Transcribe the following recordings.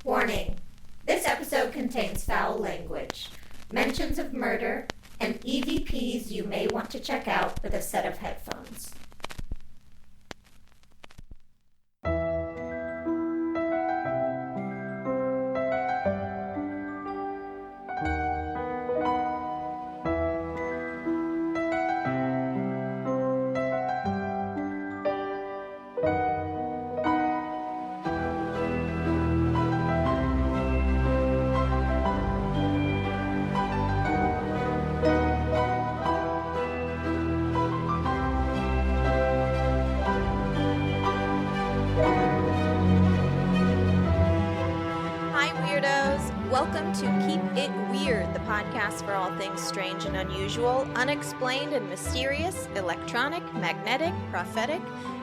Warning! This episode contains foul language, mentions of murder, and EVPs you may want to check out with a set of headphones. Welcome to Keep It Weird, the podcast for all things strange and unusual, unexplained and mysterious, electronic, magnetic, prophetic,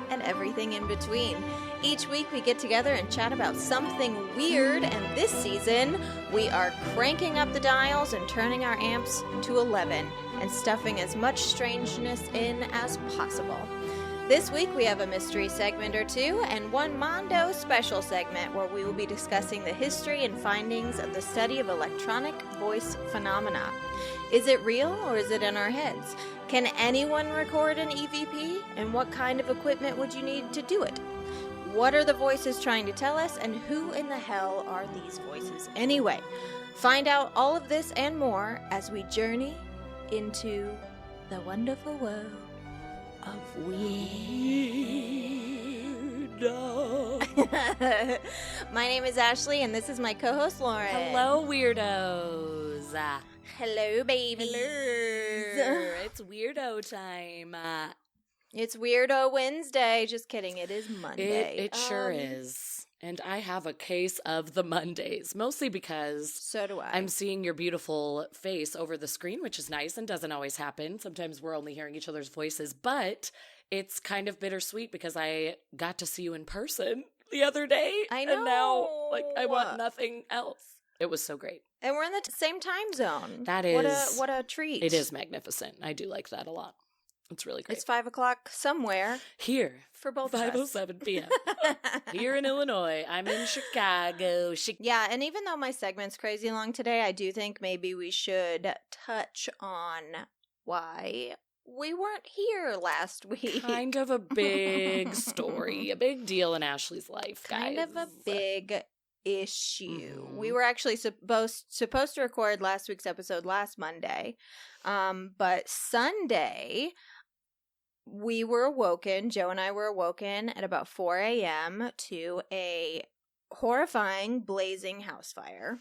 and everything in between. Each week we get together and chat about something weird, and this season we are cranking up the dials and turning our amps to 11 and stuffing as much strangeness in as possible. This week we have a mystery segment or two and one Mondo special segment where we will be discussing the history and findings of the study of electronic voice phenomena. Is it real or is it in our heads? Can anyone record an EVP? And what kind of equipment would you need to do it? What are the voices trying to tell us, and who in the hell are these voices anyway? Find out all of this and more as we journey into the wonderful world of weirdo. My name is Ashley, and this is my co-host Lauren. Hello, weirdos. Hello, babies. Hello. It's weirdo time. It's Weirdo Wednesday. Just kidding. It is Monday. It sure is. And I have a case of the Mondays, mostly because so do I. I'm seeing your beautiful face over the screen, which is nice and doesn't always happen. Sometimes we're only hearing each other's voices, but it's kind of bittersweet because I got to see you in person the other day. I know. And now, I want nothing else. It was so great. And we're in the same time zone. That is. What a treat. It is magnificent. I do like that a lot. It's really great. It's 5 o'clock somewhere. Here. For both of us. 5:07 p.m. Here in Illinois. I'm in Chicago. Yeah, and even though my segment's crazy long today, I do think maybe we should touch on why we weren't here last week. Kind of a big story. A big deal in Ashley's life, guys. Kind of a big issue. Mm-hmm. We were actually supposed to record last week's episode last Monday. But Sunday, we were awoken, Joe and I were awoken at about 4 a.m. to a horrifying blazing house fire.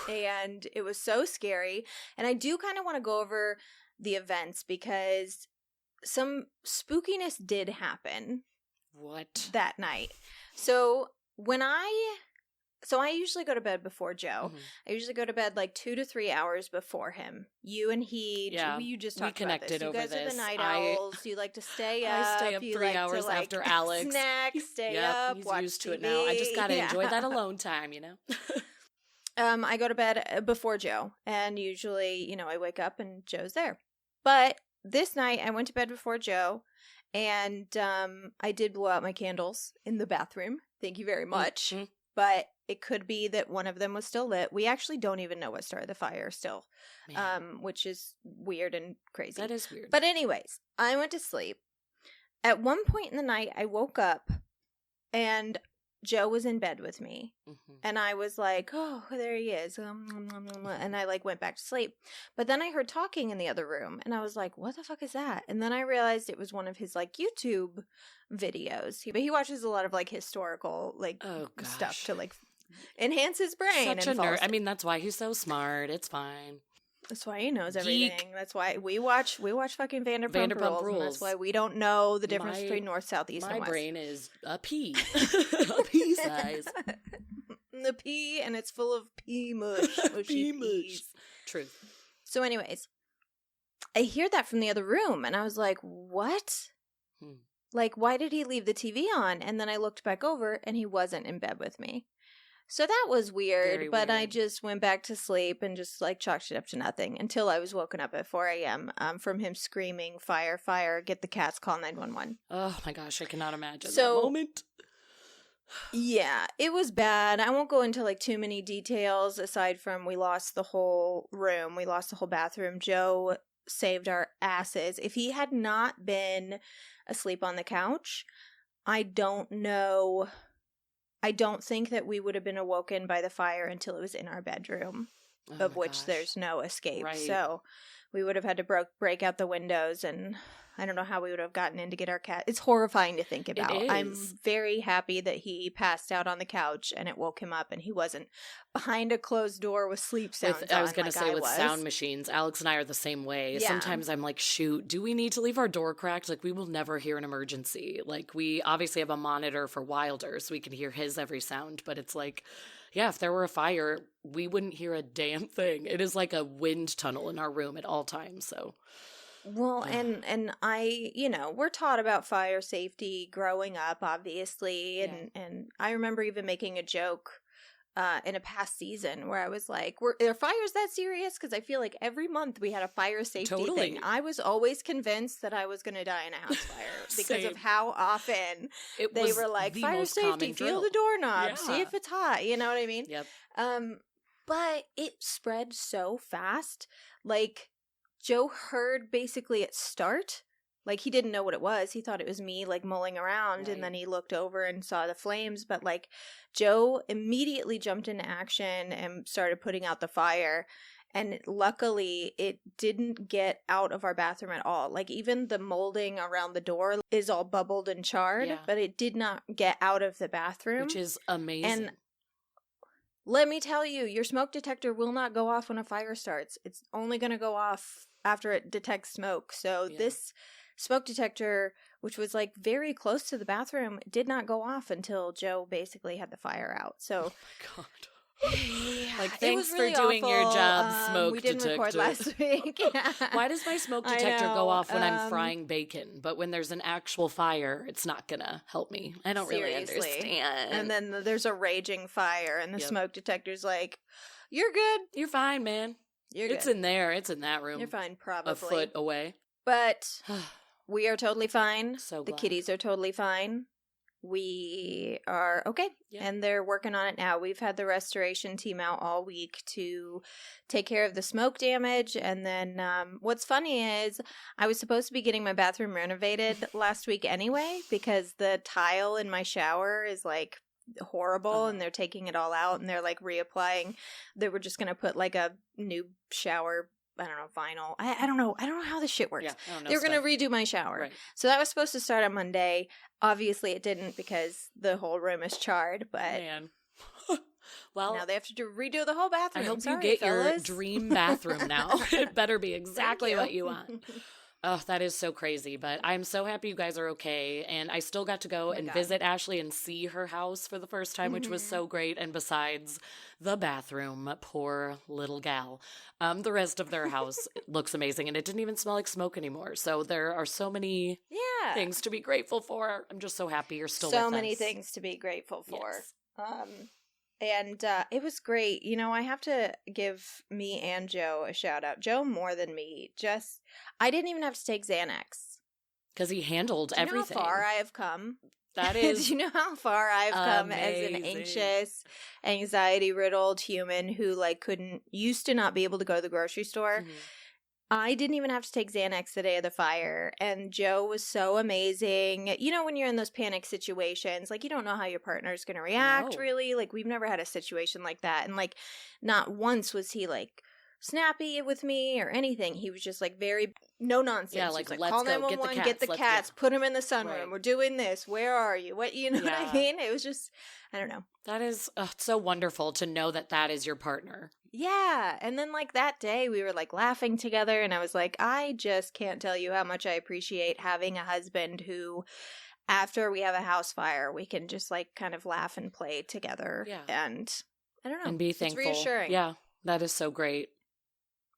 And it was so scary. And I do kind of want to go over the events because some spookiness did happen. What? That night. So I usually go to bed before Joe. Mm-hmm. I usually go to bed like 2 to 3 hours before him. You and he, you just talked about this. You guys are the night owls. You like to stay up. I stay up 3 hours after Alex. Snack, stay up, he's watch used to TV. it now. I just got to enjoy that alone time, you know? I go to bed before Joe, and usually, I wake up and Joe's there. But this night, I went to bed before Joe, and I did blow out my candles in the bathroom. Thank you very much. Mm-hmm. But it could be that one of them was still lit. We actually don't even know what started the fire still, which is weird and crazy. That is weird. But anyways, I went to sleep. At one point in the night, I woke up, and Joe was in bed with me. Mm-hmm. And I was like, oh, there he is. And I went back to sleep. But then I heard talking in the other room, and I was like, what the fuck is that? And then I realized it was one of his YouTube videos. He watches a lot of historical stuff to enhance his brain. Such a nerd. I mean, that's why he's so smart. It's fine. That's why he knows everything. Geek. That's why we watch fucking Vanderpump Rules. And that's why we don't know the difference between north, south, east, and west. My brain is a pea. A pea size. The pea, and it's full of pea mush. Pea mush. Truth. So anyways, I hear that from the other room, and I was like, what? Why did he leave the TV on? And then I looked back over, and he wasn't in bed with me. So that was weird, but I just went back to sleep and just chalked it up to nothing until I was woken up at 4 a.m. From him screaming, fire, fire, get the cats, call 911. Oh my gosh, I cannot imagine that moment. Yeah, it was bad. I won't go into like too many details aside from we lost the whole room. We lost the whole bathroom. Joe saved our asses. If he had not been asleep on the couch, I don't know. I don't think that we would have been awoken by the fire until it was in our bedroom, Oh of my which gosh. there's no escape. Right. So we would have had to break out the windows, and I don't know how we would have gotten in to get our cat. It's horrifying to think about. I'm is. very happy that he passed out on the couch and it woke him up and he wasn't behind a closed door with sleep sounds I was on going like to say I with was. sound machines, Alex and I are the same way. Yeah. Sometimes I'm like, shoot, do we need to leave our door cracked? Like, we will never hear an emergency. Like, we obviously have a monitor for Wilder, so we can hear his every sound. But it's like, yeah, if there were a fire, we wouldn't hear a damn thing. It is like a wind tunnel in our room at all times. So, Well, and I, we're taught about fire safety growing up, obviously, and I remember even making a joke in a past season where I was like, are fires that serious? Because I feel like every month we had a fire safety Totally. thing. I was always convinced that I was going to die in a house fire because of Same. how often it they was were like, the fire most safety, common feel drill. the doorknob, Yeah. see if it's hot, you know what I mean? Yep. But it spread so fast. Like, Joe heard basically at start. Like, he didn't know what it was. He thought it was me, like, mulling around, Right. and then he looked over and saw the flames. But, like, Joe immediately jumped into action and started putting out the fire. And luckily, it didn't get out of our bathroom at all. Like, even the molding around the door is all bubbled and charred, Yeah. but it did not get out of the bathroom. Which is amazing. And let me tell you, your smoke detector will not go off when a fire starts. It's only going to go off after it detects smoke. So Yeah. this smoke detector, which was like very close to the bathroom, did not go off until Joe basically had the fire out. So Oh my God. yeah, Like, it thanks was really for doing your awful. job, smoke We didn't record detector. last week. Yeah. Why does my smoke I detector go know, off when I'm frying bacon, but when there's an actual fire, it's not gonna help me? I don't really Seriously. understand. And then there's a raging fire, and the Yep. smoke detector's like, "You're good. You're fine, man. You're It's good. in there. It's in that room. You're fine, probably." A foot away. But we are totally fine. So The glad. kitties are totally fine. We are okay. Yeah. And they're working on it now. We've had the restoration team out all week to take care of the smoke damage. And then what's funny is I was supposed to be getting my bathroom renovated last week anyway, because the tile in my shower is like horrible and they're taking it all out and they're like reapplying. They were just going to put like a new shower, I don't know, vinyl. I don't know. I don't know how this shit works. Yeah, I don't know They were going stuff. to redo my shower. Right. So that was supposed to start on Monday. Obviously, it didn't because the whole room is charred, but Man. Well, now they have to redo the whole I bathroom. hope Sorry, you get fellas. your dream bathroom now. It better be exactly Thank what you want. Oh, that is so crazy. But I'm so happy you guys are okay. And I still got to go and God. visit Ashley and see her house for the first time, which was so great. And besides the bathroom, poor little gal, the rest of their house looks amazing. And it didn't even smell like smoke anymore. So there are so many Yeah. things to be grateful for. I'm just so happy you're still So with many us. things to be grateful for. Yes. And it was great. You know, I have to give me and Joe a shout out. Joe more than me. I didn't even have to take Xanax. Because he handled Do you know everything. how far I have come? That is Do you know how far I've come as an amazing. anxious, anxiety-riddled human who used to not be able to go to the grocery store? Mhm. I didn't even have to take Xanax the day of the fire, and Joe was so amazing. You know, when you're in those panic situations, like, you don't know how your partner's going to react, No. really. Like, we've never had a situation like that, and, like, not once was he, like, snappy with me or anything. He was just, like, very no nonsense. Yeah, He like, was let's call go, get the 911, get the cats, cats, put them in the sunroom. Right. We're doing this. Where are you? What, you know what I Yeah. mean? It was just, I don't know. That is so wonderful to know that that is your partner. Yeah. And then, like, that day we were, like, laughing together, and I was like, I just can't tell you how much I appreciate having a husband who, after we have a house fire, we can just, like, kind of laugh and play together. Yeah. And I don't know. And be thankful. It's reassuring. Yeah, that is so great.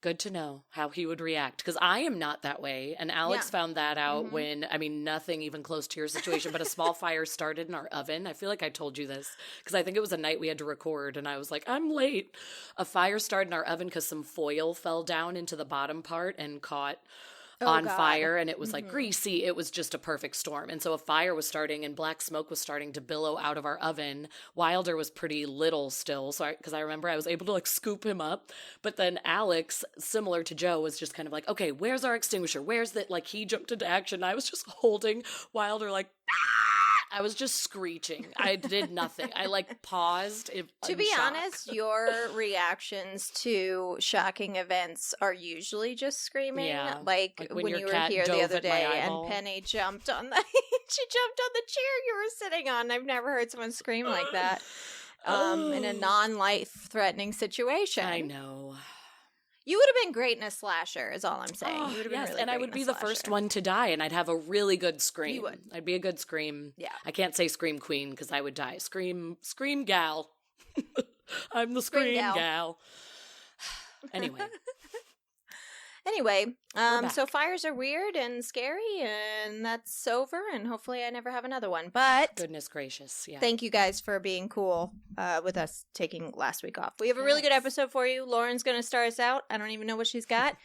Good to know how he would react, because I am not that way. And Alex Yeah. found that out Mhm. when, I mean, nothing even close to your situation, but a small fire started in our oven. I feel like I told you this because I think it was a night we had to record and I was like, I'm late. A fire started in our oven because some foil fell down into the bottom part and caught on God. fire, and it was like greasy. It was just a perfect storm. And so a fire was starting and black smoke was starting to billow out of our oven. Wilder was pretty little still, so because I remember I was able to like scoop him up. But then Alex, similar to Joe, was just kind of like, okay, where's our extinguisher? Where's that? Like he jumped into action. I was just holding Wilder like, I was just screeching. I did nothing. I like paused. To be honest, your reactions to shocking events are usually just screaming. Yeah. Like when your you were cat here the dove other at my day eyeball. and Penny jumped on the she jumped on the chair you were sitting on. I've never heard someone scream like that in a non-life threatening situation. I know. You would have been great in a slasher, is all I'm saying. Oh, You would have been yes, really and I great would in be a the first slasher. one to die, and I'd have a really good scream. You would. I'd be a good scream. Yeah. I can't say scream queen because I would die. Scream gal. I'm the scream gal. Anyway. Anyway, back. so fires are weird and scary, and that's over, and hopefully I never have another one. But Goodness gracious, yeah. thank you guys for being cool with us taking last week off. We have a really good episode for you. Lauren's going to start us out. I don't even know what she's got,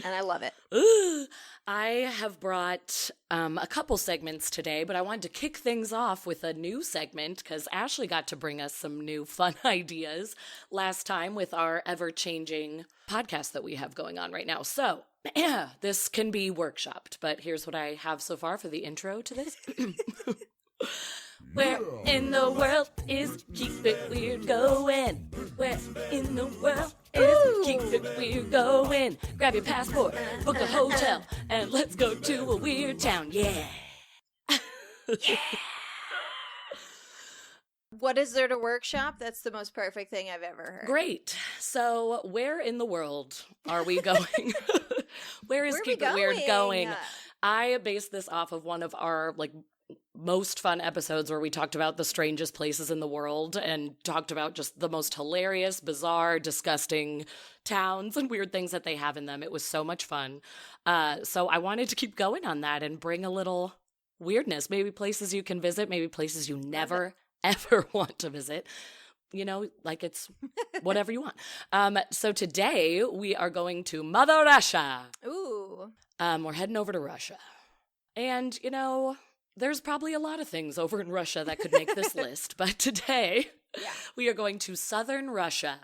and I love it. Ooh, I have brought a couple segments today, but I wanted to kick things off with a new segment because Ashley got to bring us some new fun ideas last time with our ever-changing podcast that we have going on right now. So, this can be workshopped, but here's what I have so far for the intro to this. Where in the world is Keep It Weird going? Where in the world is Keep It Weird going? Grab your passport, book a hotel, and let's go to a weird town. Yeah. What is there to workshop? That's the most perfect thing I've ever heard. Great. So, where in the world are we going? Where is Keep It Weird going? I based this off of one of our most fun episodes where we talked about the strangest places in the world and talked about just the most hilarious, bizarre, disgusting towns and weird things that they have in them. It was so much fun. So I wanted to keep going on that and bring a little weirdness, maybe places you can visit, maybe places you never, ever want to visit. You know, like it's whatever you want. So today we are going to Mother Russia. Ooh. We're heading over to Russia. And, you know, there's probably a lot of things over in Russia that could make this list, but today we are going to southern Russia.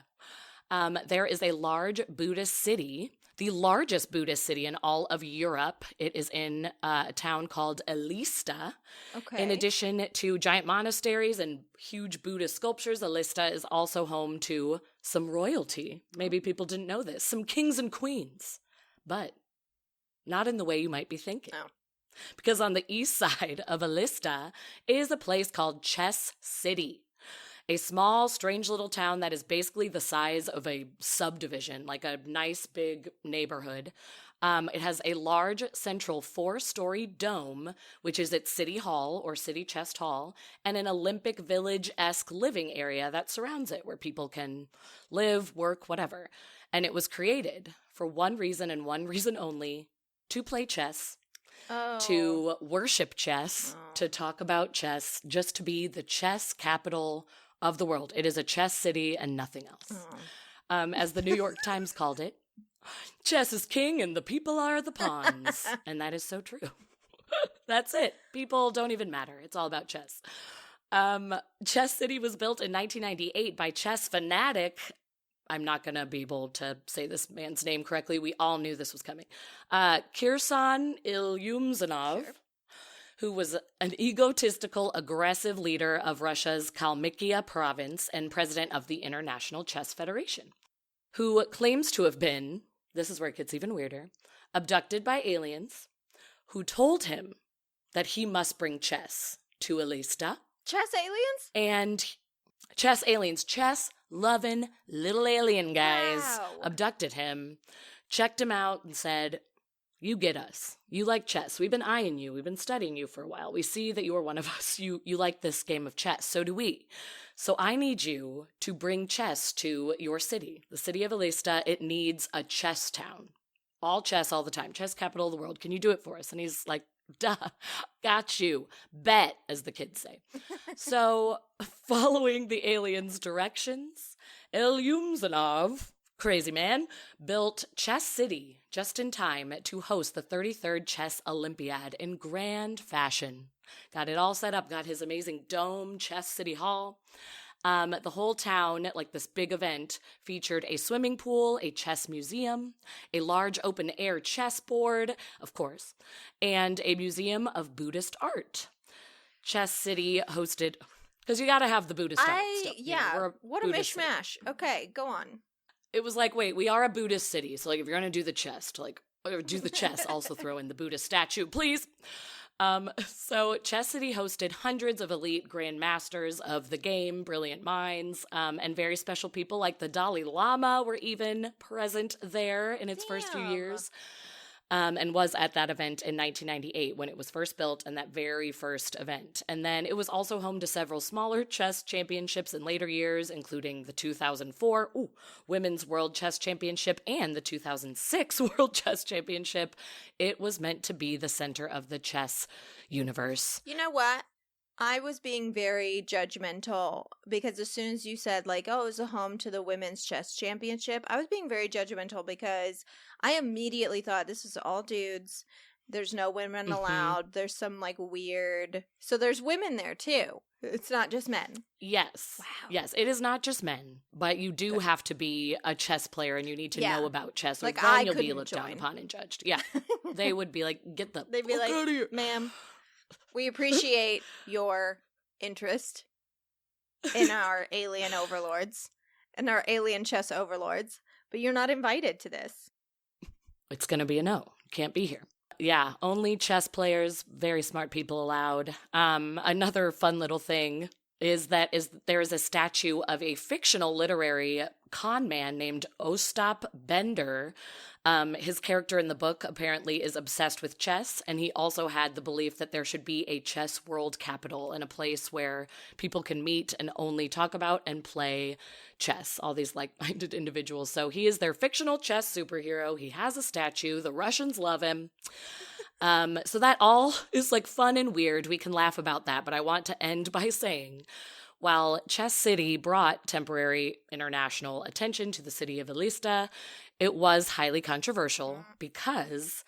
There is a large Buddhist city, the largest Buddhist city in all of Europe. It is in a town called Elista. Okay. In addition to giant monasteries and huge Buddhist sculptures, Elista is also home to some royalty. Maybe people didn't know this. Some kings and queens, but not in the way you might be thinking. No. Because on the east side of Elista is a place called Chess City, a small, strange little town that is basically the size of a subdivision, like a nice big neighborhood. It has a large central 4-story dome, which is its city hall or city chest hall, and an Olympic Village-esque living area that surrounds it where people can live, work, whatever. And it was created for one reason and one reason only, to play chess. To worship chess, to talk about chess, just to be the chess capital of the world. It is a chess city and nothing else. As the New York Times called it, chess is king and the people are the pawns. And that is so true. That's it. People don't even matter. It's all about chess. Chess City was built in 1998 by chess fanatic. I'm not going to be able to say this man's name correctly. We all knew this was coming. Kirsan Ilyumzhinov, who was an egotistical, aggressive leader of Russia's Kalmykia province and president of the International Chess Federation, who claims to have been, this is where it gets even weirder, abducted by aliens who told him that he must bring chess to Elista. Chess aliens? And chess aliens, chess-loving little alien guys abducted him, checked him out, and said, you get us. You like chess. We've been eyeing you. We've been studying you for a while. We see that you are one of us. You like this game of chess. So do we. So I need you to bring chess to your city. The city of Elista, it needs a chess town. All chess all the time. Chess capital of the world. Can you do it for us? And he's like, duh, got you. Bet, as the kids say. So, following the aliens' directions, Ilyumzhinov, crazy man, built Chess City just in time to host the 33rd Chess Olympiad in grand fashion. Got it all set up, got his amazing dome, Chess City Hall. The whole town, like this big event, featured a swimming pool, a chess museum, a large open-air chessboard, of course, and a museum of Buddhist art. Chess City hosted, because you got to have the Buddhist art. Yeah, what Buddhist a mishmash. City. Okay, go on. It was like, wait, we are a Buddhist city, so like if you're going to do the chess, also throw in the Buddhist statue, please. So Chess City hosted hundreds of elite grandmasters of the game, brilliant minds, and very special people like the Dalai Lama were even present there in its first few years. And was at that event in 1998 when it was first built, and that very first event. And then it was also home to several smaller chess championships in later years, including the 2004 Women's World Chess Championship and the 2006 World Chess Championship. It was meant to be the center of the chess universe. You know what? I was being very judgmental because as soon as you said, like, oh, it was a home to the Women's Chess Championship, I was being very judgmental because I immediately thought this is all dudes. There's no women allowed. There's some, like, weird... So there's women there, too. It's not just men. Yes. Wow. Yes, it is not just men, but you do have to be a chess player and you need to know about chess, or like, then I you'll be couldn't looked down join. upon and judged. Yeah. They would be like, get the They'd be fuck like, out of here. ma'am, we appreciate your interest in our alien overlords and our alien chess overlords, but you're not invited to this. It's going to be a no. Can't be here. Yeah, only chess players, very smart people allowed. Another fun little thing is that there is a statue of a fictional literary con man named Ostap Bender. His character in the book apparently is obsessed with chess, and he also had the belief that there should be a chess world capital and a place where people can meet and only talk about and play chess, all these like-minded individuals. So he is their fictional chess superhero. He has a statue. The Russians love him. So that all is like fun and weird. We can laugh about that, but I want to end by saying, while Chess City brought temporary international attention to the city of Elista, it was highly controversial because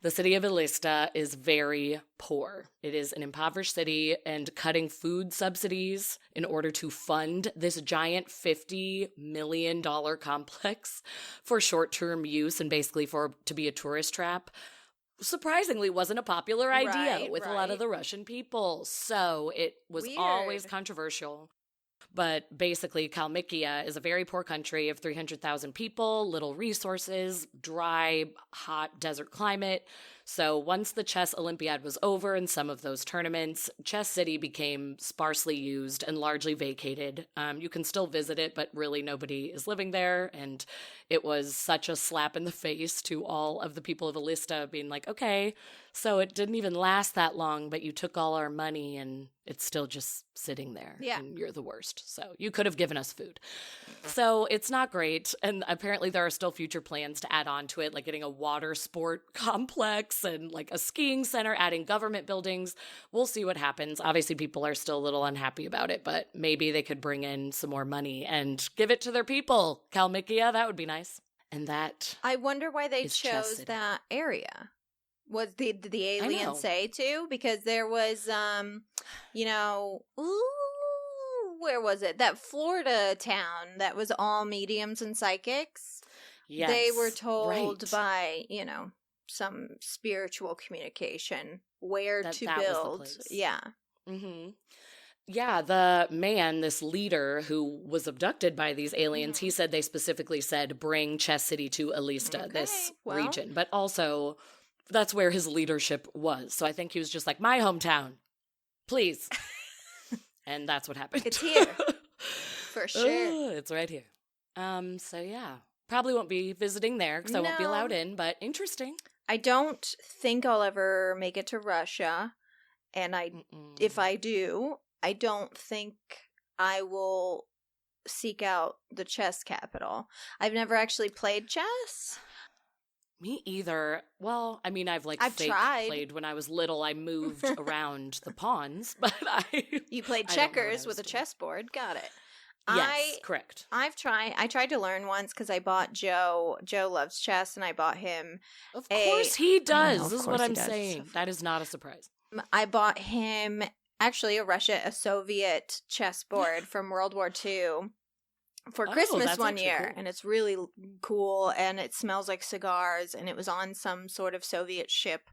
the city of Elista is very poor. It is an impoverished city, and cutting food subsidies in order to fund this giant $50 million complex for short-term use and basically to be a tourist trap surprisingly wasn't a popular idea with a lot of the Russian people. So it was always controversial. But basically, Kalmykia is a very poor country of 300,000 people, little resources, dry, hot desert climate. So once the Chess Olympiad was over and some of those tournaments, Chess City became sparsely used and largely vacated. You can still visit it, but really nobody is living there. And it was such a slap in the face to all of the people of Elista being like, okay, so it didn't even last that long, but you took all our money and it's still just sitting there. Yeah. And you're the worst. So you could have given us food. So it's not great. And apparently there are still future plans to add on to it, like getting a water sport complex and like a skiing center, adding government buildings. We'll see what happens. Obviously, people are still a little unhappy about it, but maybe they could bring in some more money and give it to their people. Kalmykia, that would be nice. And that I wonder why they is Chess chose City. that area. Did the alien say to? Because there was, where was it? That Florida town that was all mediums and psychics. Yes, They were told right. by, some spiritual communication where That to was the build. place. Yeah. Mm-hmm. Yeah, the man, this leader who was abducted by these aliens, he said they specifically said, bring Chess City to Elista, this region. But also, that's where his leadership was. So I think he was just like, my hometown, please. And that's what happened. It's here. For sure. It's right here. So yeah, probably won't be visiting there because I won't be No. allowed in, but interesting. I don't think I'll ever make it to Russia. And if I do, I don't think I will seek out the chess capital. I've never actually played chess. Me either. Well, I mean, I've fake tried. played when I was little. I moved around the pawns, but You played I don't know what I checkers was with a doing. chessboard. Got it. Yes, correct. I tried to learn once because I bought Joe loves chess, and I bought him Of course he does. of This is course what he I'm does. saying. That is not a surprise. I bought him actually a Soviet chessboard from World War II for Christmas that's one actually year, cool. and it's really cool, and it smells like cigars, and it was on some sort of Soviet ship,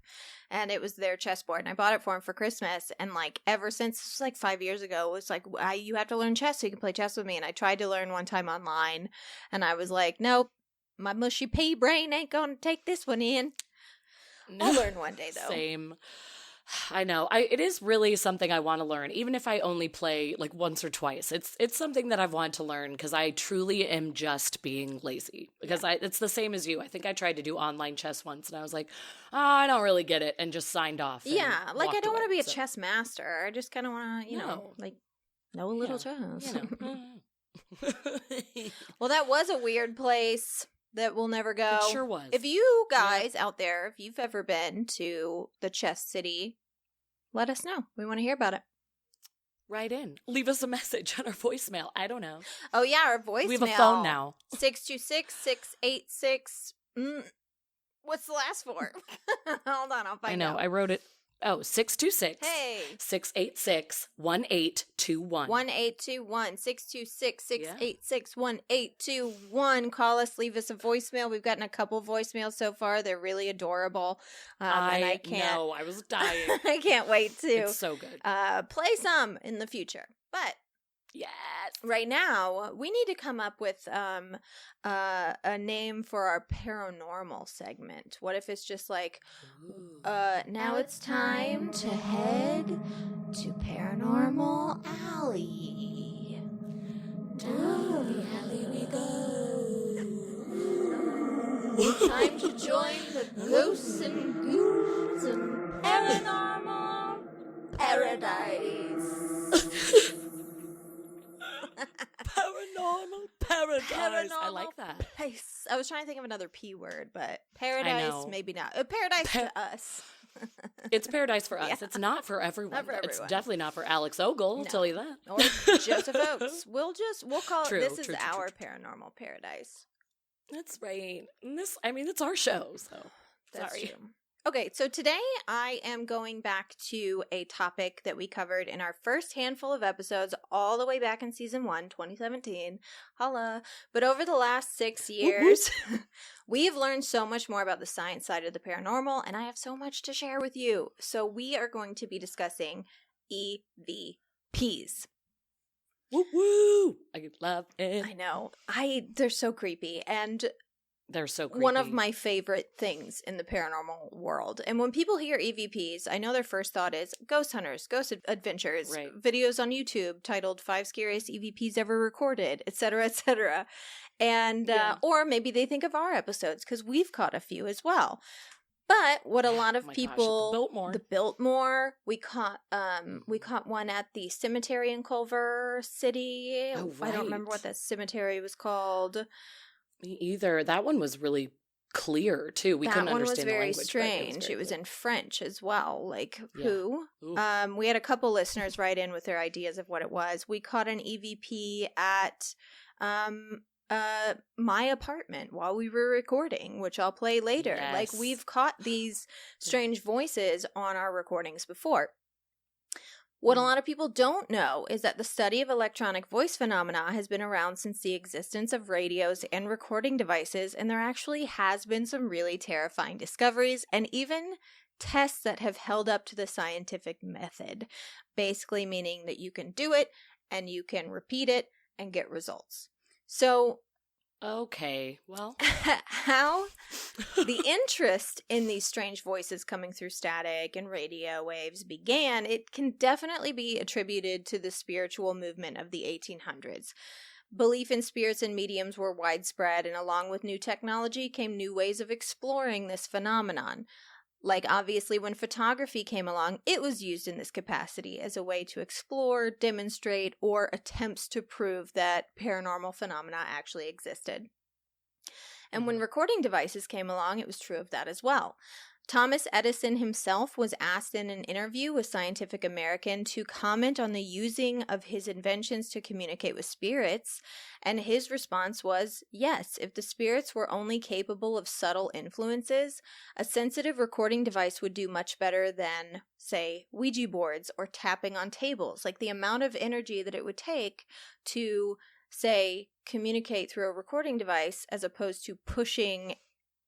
and it was their chessboard, and I bought it for him for Christmas, and like ever since, this was like 5 years ago, it was like, you have to learn chess so you can play chess with me, and I tried to learn one time online, and I was like, nope, my mushy pea brain ain't gonna take this one in. I'll learn one day though. Same. I know. It is really something I want to learn, even if I only play like once or twice. It's something that I've wanted to learn because I truly am just being lazy. Because it's the same as you. I think I tried to do online chess once, and I was like, I don't really get it, and just signed off. Yeah, like I don't want to be a so. chess master. I just kind of want to, know a little chess. Well, that was a weird place that will never go. It sure was. If you guys out there, if you've ever been to the Chess City, let us know. We want to hear about it. Write in. Leave us a message on our voicemail. I don't know. Oh, yeah, our voicemail. We have a phone now. 626-686. What's the last four? Hold on, I'll find out. I know. I wrote it. Oh, 626. Hey. 686-1821. 1821 626-686-1821. Call us, leave us a voicemail. We've gotten a couple voicemails so far. They're really adorable. And I can't know. I was dying. I can't wait to It's so good. play some in the future. But Yes. right now, we need to come up with a name for our paranormal segment. What if it's just like, now it's time to head to Paranormal Alley. Down the alley we go. Time to join the ghosts and ghouls and paranormal paradise. Paranormal paradise. I like that. Paradise. I was trying to think of another P word, but paradise, maybe not. Paradise to us. It's paradise for us. Yeah. It's not for everyone. Not for It's everyone. definitely not for Alex Ogle. I'll No. tell you that. Or Joseph Oakes. We'll call True, it, this is true, true, our true. paranormal paradise. That's right. And it's our show, so That's sorry. true. Okay, so today I am going back to a topic that we covered in our first handful of episodes all the way back in season 1, 2017. Holla. But over the last 6 years, we have learned so much more about the science side of the paranormal, and I have so much to share with you. So we are going to be discussing EVPs. Woo woo! I love it. I know. They're so creepy, and They're so creepy. one of my favorite things in the paranormal world. And when people hear EVPs, I know their first thought is ghost hunters, ghost adventures, Right. videos on YouTube titled 5 Scariest EVPs Ever Recorded, etc., etc. And, or maybe they think of our episodes because we've caught a few as well. But what a lot of Oh my people, gosh, the Biltmore, we caught one at the cemetery in Culver City. Oh, I don't remember right. what that cemetery was called. Me either. That one was really clear too. We couldn't That one was understand the very language, but strange. very It was clear. in French as well. Like, Yeah. who? Ooh. We had a couple listeners write in with their ideas of what it was. We caught an EVP at my apartment while we were recording, which I'll play later. Yes. Like, we've caught these strange voices on our recordings before. What a lot of people don't know is that the study of electronic voice phenomena has been around since the existence of radios and recording devices, and there actually has been some really terrifying discoveries and even tests that have held up to the scientific method, basically meaning that you can do it and you can repeat it and get results. So Okay, well, how the interest in these strange voices coming through static and radio waves began, it can definitely be attributed to the spiritual movement of the 1800s. Belief in spirits and mediums were widespread, and along with new technology came new ways of exploring this phenomenon. Like, obviously, when photography came along, it was used in this capacity as a way to explore, demonstrate, or attempts to prove that paranormal phenomena actually existed. And when recording devices came along, it was true of that as well. Thomas Edison himself was asked in an interview with Scientific American to comment on the using of his inventions to communicate with spirits, and his response was, yes, if the spirits were only capable of subtle influences, a sensitive recording device would do much better than, say, Ouija boards or tapping on tables. Like the amount of energy that it would take to, say, communicate through a recording device as opposed to pushing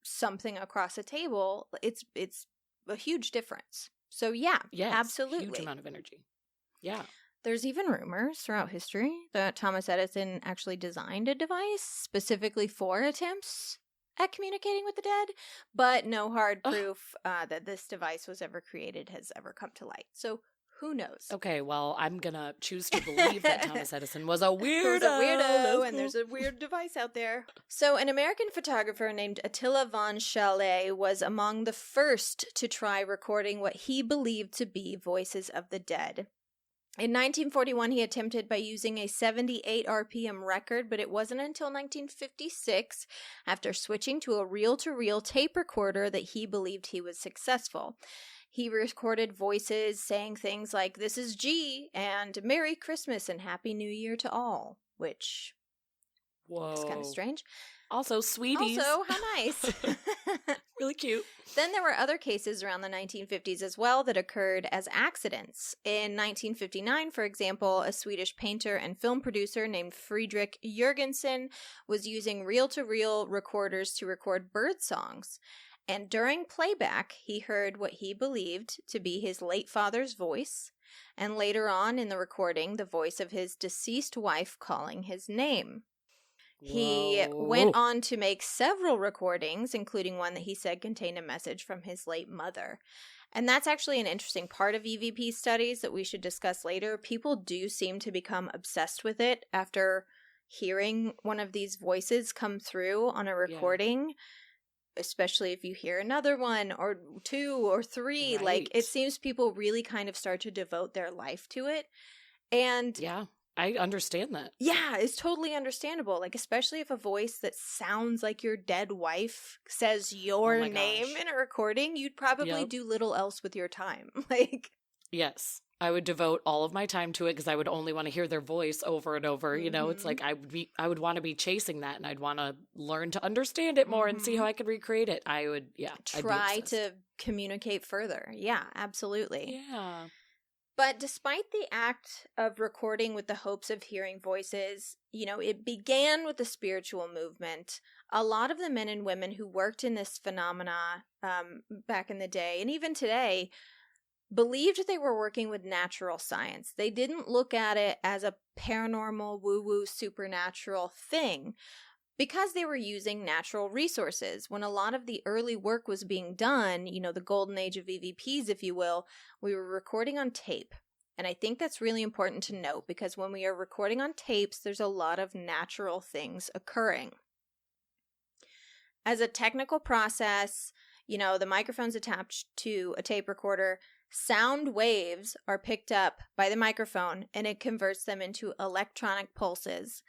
something across a table, it's a huge difference. So yeah, yes, absolutely. Huge amount of energy. Yeah. There's even rumors throughout history that Thomas Edison actually designed a device specifically for attempts at communicating with the dead, but no hard proof that this device was ever created has ever come to light. So who knows? Okay, well, I'm gonna choose to believe that Thomas Edison was a weirdo. And there's a weird device out there. So an American photographer named Attila von Schale was among the first to try recording what he believed to be voices of the dead. In 1941, he attempted by using a 78 RPM record, but it wasn't until 1956, after switching to a reel-to-reel tape recorder, that he believed he was successful. He recorded voices saying things like, "This is G," and "Merry Christmas and Happy New Year to all," which is kind of strange. Also, sweeties. Also, how nice. Really cute. Then there were other cases around the 1950s as well that occurred as accidents. In 1959, for example, a Swedish painter and film producer named Fredrik Jurgensen was using reel-to-reel recorders to record bird songs. And during playback, he heard what he believed to be his late father's voice, and later on in the recording, the voice of his deceased wife calling his name. He went on to make several recordings, including one that he said contained a message from his late mother. And that's actually an interesting part of EVP studies that we should discuss later. People do seem to become obsessed with it after hearing one of these voices come through on a recording. Yeah. Especially if you hear another one or two or three, like it seems people really kind of start to devote their life to it. And yeah, I understand that. Yeah, it's totally understandable. Like, especially if a voice that sounds like your dead wife says your name in a recording, you'd probably do little else with your time. Like, yes. I would devote all of my time to it because I would only want to hear their voice over and over. You know, it's like I would want to be chasing that, and I'd want to learn to understand it more and see how I could recreate it. I would, try to communicate further. Yeah, absolutely. Yeah. But despite the act of recording with the hopes of hearing voices, you know, it began with the spiritual movement. A lot of the men and women who worked in this phenomena back in the day, and even today, believed they were working with natural science. They didn't look at it as a paranormal, woo-woo, supernatural thing because they were using natural resources. When a lot of the early work was being done, you know, the golden age of EVPs, if you will, we were recording on tape. And I think that's really important to note because when we are recording on tapes, there's a lot of natural things occurring. As a technical process, you know, the microphone's attached to a tape recorder. Sound waves are picked up by the microphone and it converts them into electronic pulses.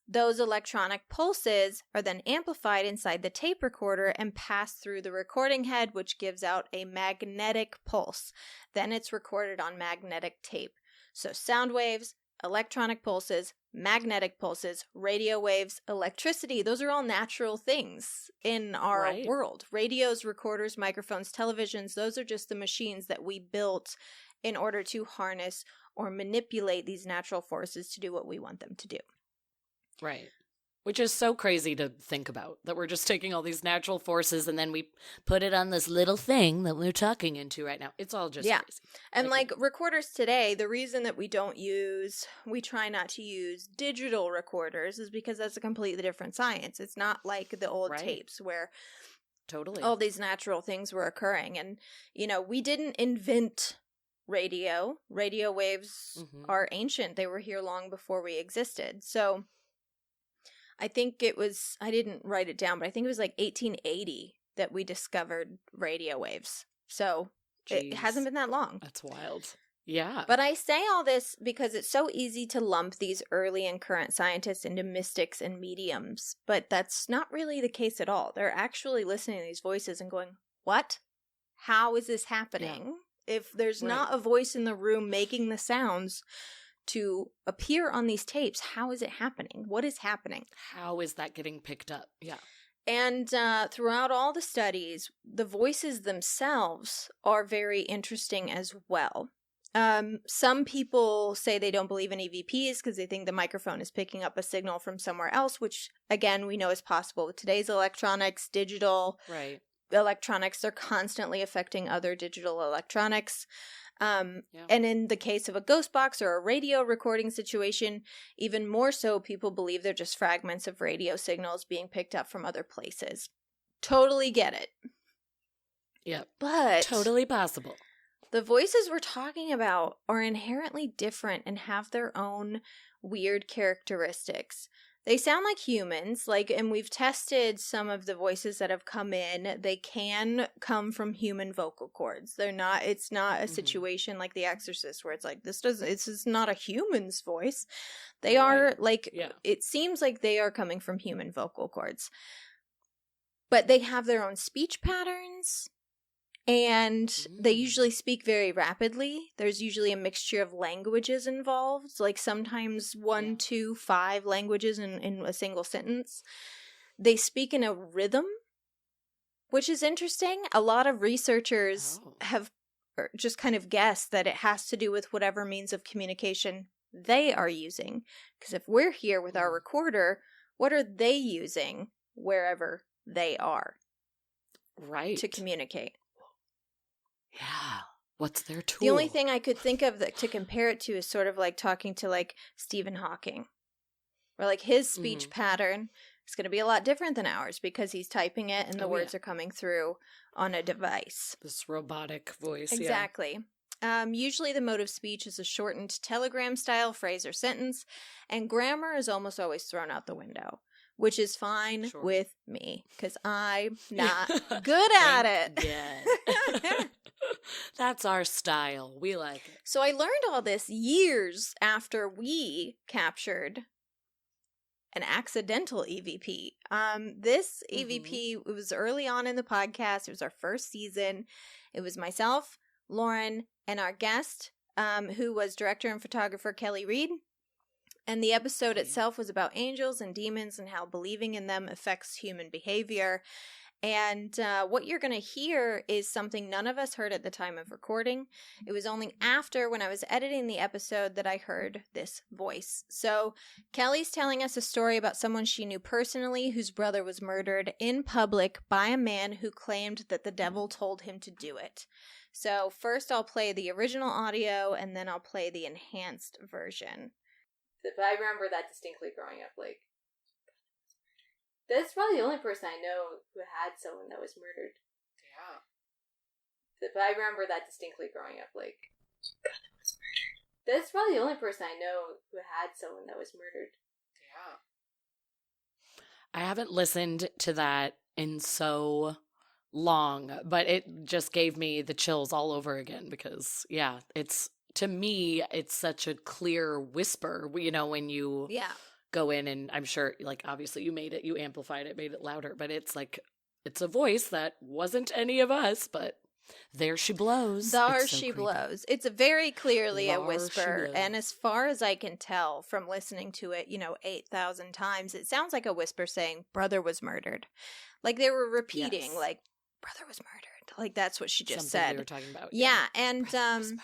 Those electronic pulses are then amplified inside the tape recorder and pass through the recording head, which gives out a magnetic pulse. Then it's recorded on magnetic tape. So sound waves, electronic pulses, magnetic pulses, radio waves, electricity, those are all natural things in our world. Radios, recorders, microphones, televisions, those are just the machines that we built in order to harness or manipulate these natural forces to do what we want them to do. Right. Which is so crazy to think about, that we're just taking all these natural forces and then we put it on this little thing that we're talking into right now. It's all just crazy. And like recorders today, the reason that we try not to use digital recorders is because that's a completely different science. It's not like the old tapes where all these natural things were occurring. And, you know, we didn't invent radio. Radio waves are ancient. They were here long before we existed. So I think it was, I didn't write it down, but I think it was like 1880 that we discovered radio waves. So it hasn't been that long. That's wild. Yeah. But I say all this because it's so easy to lump these early and current scientists into mystics and mediums. But that's not really the case at all. They're actually listening to these voices and going, what? How is this happening? If there's not a voice in the room making the sounds to appear on these tapes, how is it happening? What is happening? How is that getting picked up? Yeah. And throughout all the studies, the voices themselves are very interesting as well. Some people say they don't believe in EVPs because they think the microphone is picking up a signal from somewhere else, which, again, we know is possible with today's electronics, digital electronics. They're constantly affecting other digital electronics. And in the case of a ghost box or a radio recording situation, even more so, people believe they're just fragments of radio signals being picked up from other places. Totally get it. Yep. But totally possible. The voices we're talking about are inherently different and have their own weird characteristics. They sound like humans, and we've tested some of the voices that have come in. They can come from human vocal cords. It's not a situation like The Exorcist where it's like, this is not a human's voice. They are it seems like they are coming from human vocal cords. But they have their own speech patterns. And they usually speak very rapidly. There's usually a mixture of languages involved, sometimes 1, 2, 5 languages in a single sentence. They speak in a rhythm, which is interesting. A lot of researchers have just kind of guessed that it has to do with whatever means of communication they are using. Because if we're here with our recorder, what are they using wherever they are? Right. To communicate. Yeah. What's their tool? The only thing I could think of to compare it to is sort of like talking to Stephen Hawking. Where his speech pattern is going to be a lot different than ours because he's typing it and the words are coming through on a device. This robotic voice. Exactly. Usually the mode of speech is a shortened telegram style phrase or sentence, and grammar is almost always thrown out the window. Which is fine with me, because I'm not good at it. Yeah. That's our style. We like it. So I learned all this years after we captured an accidental EVP. This EVP, it was early on in the podcast. It was our first season. It was myself, Lauren, and our guest, who was director and photographer Kelly Reed. And the episode itself was about angels and demons and how believing in them affects human behavior. And what you're going to hear is something none of us heard at the time of recording. It was only after, when I was editing the episode, that I heard this voice. So Kelly's telling us a story about someone she knew personally whose brother was murdered in public by a man who claimed that the devil told him to do it. So first I'll play the original audio, and then I'll play the enhanced version. But I remember that distinctly growing up, that's probably the only person I know who had someone that was murdered. Yeah. But I remember that distinctly growing up, God, that was murdered. That's probably the only person I know who had someone that was murdered. Yeah. I haven't listened to that in so long, but it just gave me the chills all over again because, to me, it's such a clear whisper, when you go in, and I'm sure, obviously you amplified it, made it louder, but it's a voice that wasn't any of us, but there she blows. She blows. It's very clearly a whisper, and as far as I can tell from listening to it, 8,000 times, it sounds like a whisper saying, brother was murdered. They were repeating, brother was murdered. That's what she just said. We were talking about. Yeah, and brother was murdered.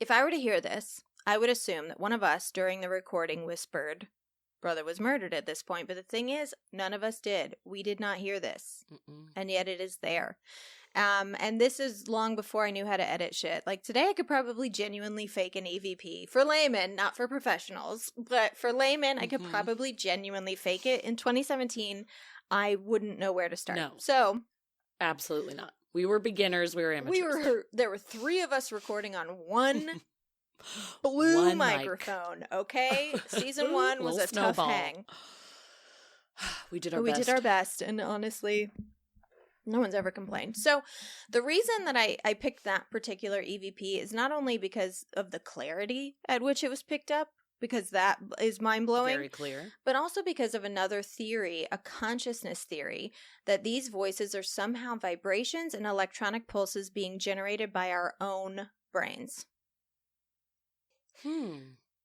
If I were to hear this, I would assume that one of us during the recording whispered, brother was murdered at this point. But the thing is, none of us did. We did not hear this. And yet it is there. And this is long before I knew how to edit shit. Today I could probably genuinely fake an EVP. For laymen, not for professionals. But for laymen, I could probably genuinely fake it. In 2017, I wouldn't know where to start. No. So. Absolutely not. We were beginners. We were amateurs. There were 3 of us recording on one blue microphone, okay? Season 1 was a tough hang. We did our best. And honestly, no one's ever complained. So the reason that I picked that particular EVP is not only because of the clarity at which it was picked up, because that is mind-blowing. Very clear. But also because of another theory, a consciousness theory, that these voices are somehow vibrations and electronic pulses being generated by our own brains.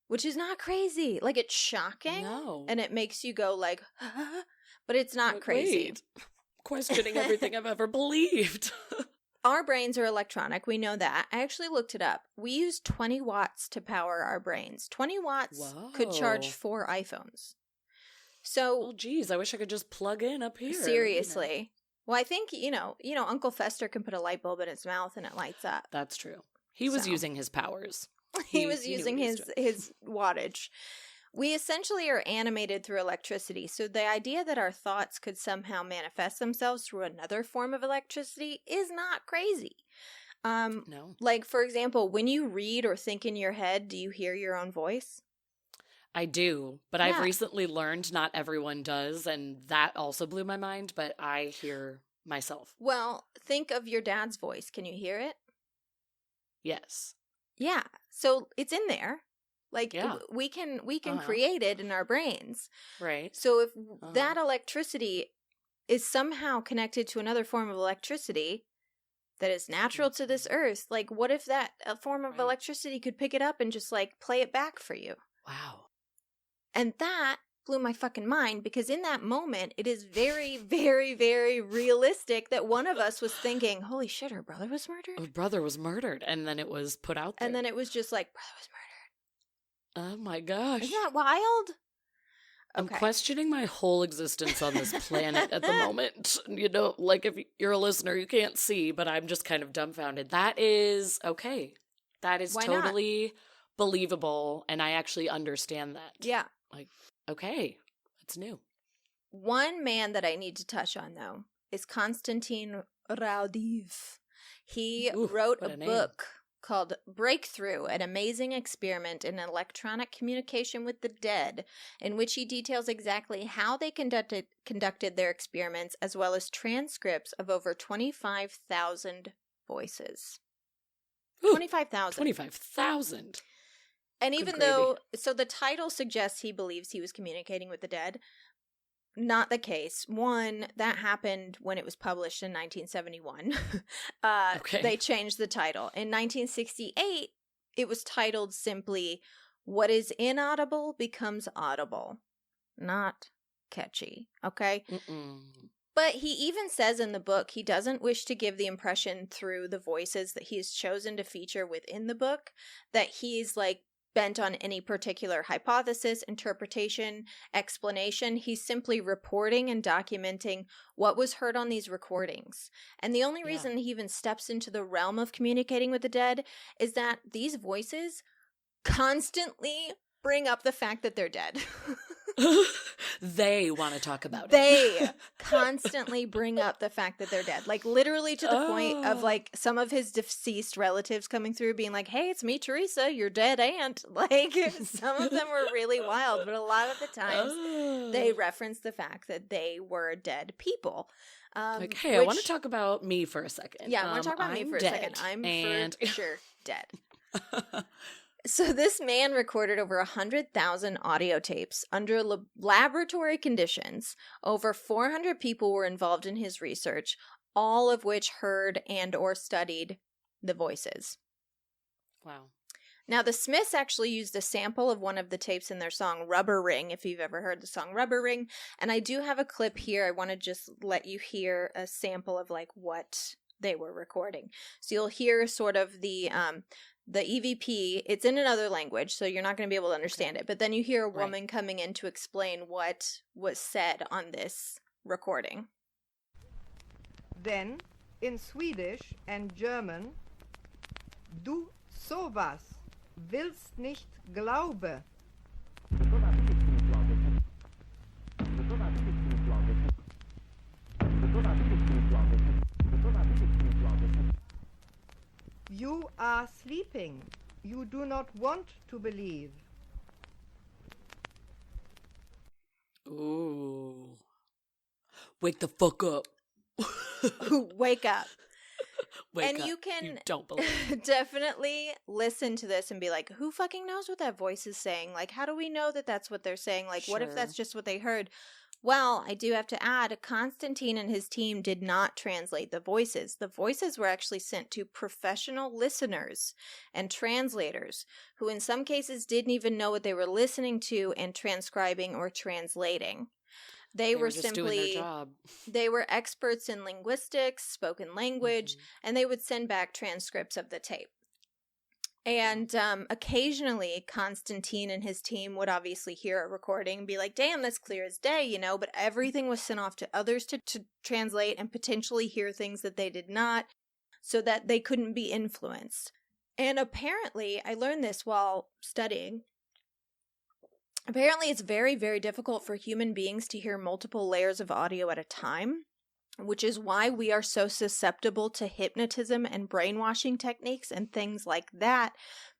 Which is not crazy. Like, it's shocking. No. And it makes you go like, but it's not crazy. Wait. Questioning everything I've ever believed. Our brains are electronic. We know that. I actually looked it up. We use 20 watts to power our brains. 20 watts could charge 4 iPhones. So, well, geez, I wish I could just plug in up here. Seriously. You know. Well, I think, Uncle Fester can put a light bulb in his mouth and it lights up. That's true. He was using his powers. He was using his wattage. We essentially are animated through electricity, so the idea that our thoughts could somehow manifest themselves through another form of electricity is not crazy. No. Like, for example, when you read or think in your head, do you hear your own voice? I do, but I've recently learned not everyone does, and that also blew my mind, but I hear myself. Well, think of your dad's voice. Can you hear it? Yes. Yeah, so it's in there. Like, we can create it in our brains. Right. So if that electricity is somehow connected to another form of electricity that is natural to this earth, like, what if that form of electricity could pick it up and just, like, play it back for you? Wow. And that blew my fucking mind, because in that moment, it is very, very, very realistic that one of us was thinking, holy shit, her brother was murdered? Her brother was murdered, and then it was put out there. And then it was just like, brother was murdered. Oh my gosh. Isn't that wild? I'm questioning my whole existence on this planet at the moment. You know, like, if you're a listener, you can't see, but I'm just kind of dumbfounded. That is okay. That is totally believable, and I actually understand that. Yeah. Like, okay, that's new. One man that I need to touch on, though, is Konstantin Raudiv. He wrote a book called Breakthrough, an amazing experiment in electronic communication with the dead, in which he details exactly how they conducted their experiments, as well as transcripts of over 25,000 voices. 25,000. 25,000. And even though, so the title suggests he believes he was communicating with the dead, not the case. One, that happened when it was published in 1971. They changed the title. In 1968, it was titled simply, What is Inaudible Becomes Audible. Not catchy, okay? But he even says in the book he doesn't wish to give the impression through the voices that he's chosen to feature within the book that he's, like, bent on any particular hypothesis, interpretation, explanation. He's simply reporting and documenting what was heard on these recordings. And the only reason he even steps into the realm of communicating with the dead is that these voices constantly bring up the fact that they're dead. They want to talk about it. They constantly bring up the fact that they're dead. Like, literally to the point of, like, some of his deceased relatives coming through being like, hey, it's me, Teresa, your dead aunt. Like, some of them were really wild, but a lot of the times they reference the fact that they were dead people. Like, hey, I want to talk about me for a second. Yeah, I want to talk about me for a second. I'm for sure dead. So this man recorded over 100,000 audio tapes under laboratory conditions. Over 400 people were involved in his research, all of which heard and or studied the voices. Wow. Now, the Smiths actually used a sample of one of the tapes in their song Rubber Ring, if you've ever heard the song Rubber Ring. And I do have a clip here. I want to just let you hear a sample of, like, what they were recording. So you'll hear sort of the EVP, it's in another language, so you're not going to be able to understand it. But then you hear a woman coming in to explain what was said on this recording. Then, in Swedish and German, du sowas willst nicht glaube. You are sleeping. You do not want to believe. Ooh. Wake the fuck up. Wake up. Wake and up. you can don't believe. definitely listen to this and be like, who fucking knows what that voice is saying? Like, how do we know that that's what they're saying? Like, what if Sure. that's just what they heard? Well, I do have to add, Constantine and his team did not translate the voices. The voices were actually sent to professional listeners and translators, who in some cases didn't even know what they were listening to and transcribing or translating. They were just doing their job. They were experts in linguistics, spoken language, and they would send back transcripts of the tape. And occasionally, Constantine and his team would obviously hear a recording and be like, damn, that's clear as day, you know, but everything was sent off to others to translate and potentially hear things that they did not, so that they couldn't be influenced. And apparently, I learned this while studying, apparently it's very, very difficult for human beings to hear multiple layers of audio at a time, which is why we are so susceptible to hypnotism and brainwashing techniques and things like that,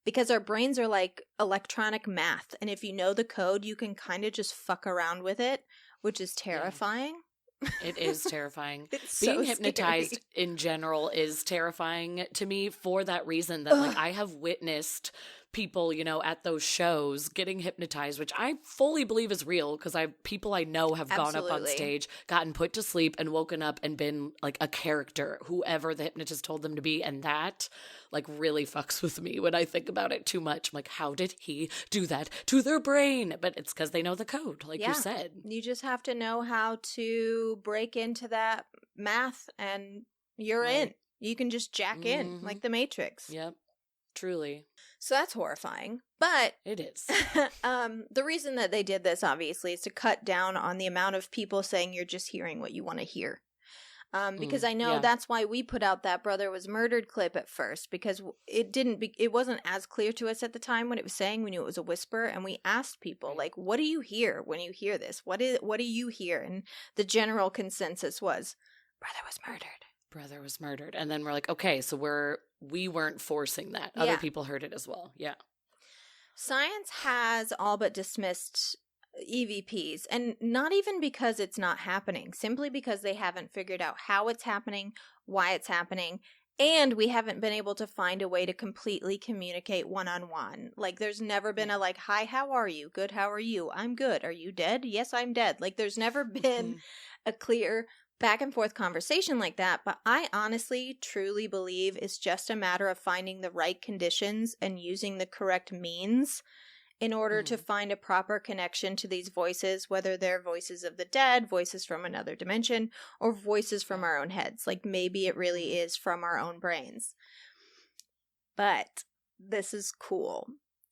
because our brains are like electronic math. And if you know the code, you can kind of just fuck around with it, which is terrifying. Yeah. It is terrifying. It's Being so hypnotized scary. in general is terrifying to me for that reason that like I have witnessed people, you know, at those shows getting hypnotized, which I fully believe is real because people I know have gone up on Absolutely. stage, gotten put to sleep and woken up and been like a character, whoever the hypnotist told them to be. And that like really fucks with me when I think about it too much. I'm like, how did he do that to their brain? But it's because they know the code, like Yeah. you said. You just have to know how to break into that math and you're in. You can just jack in like the Matrix. Yep. Truly. So that's horrifying. But It is. the reason that they did this, obviously, is to cut down on the amount of people saying you're just hearing what you want to hear. Because I know that's why we put out that brother was murdered clip at first, because it wasn't as clear to us at the time when it was saying. We knew it was a whisper, and we asked people, like, what do you hear when you hear this? What do you hear? And the general consensus was, brother was murdered. Brother was murdered. And then we're like, okay, so we weren't forcing that. Other people heard it as well. Yeah. Science has all but dismissed EVPs, and not even because it's not happening, simply because they haven't figured out how it's happening, why it's happening, and we haven't been able to find a way to completely communicate one-on-one. Like, there's never been a like, hi, how are you? Good, how are you? I'm good. Are you dead? Yes, I'm dead. Like, there's never been a clear back and forth conversation like that, but I honestly, truly believe it's just a matter of finding the right conditions and using the correct means in order to find a proper connection to these voices, whether they're voices of the dead, voices from another dimension, or voices from our own heads. Like, maybe it really is from our own brains. But this is cool.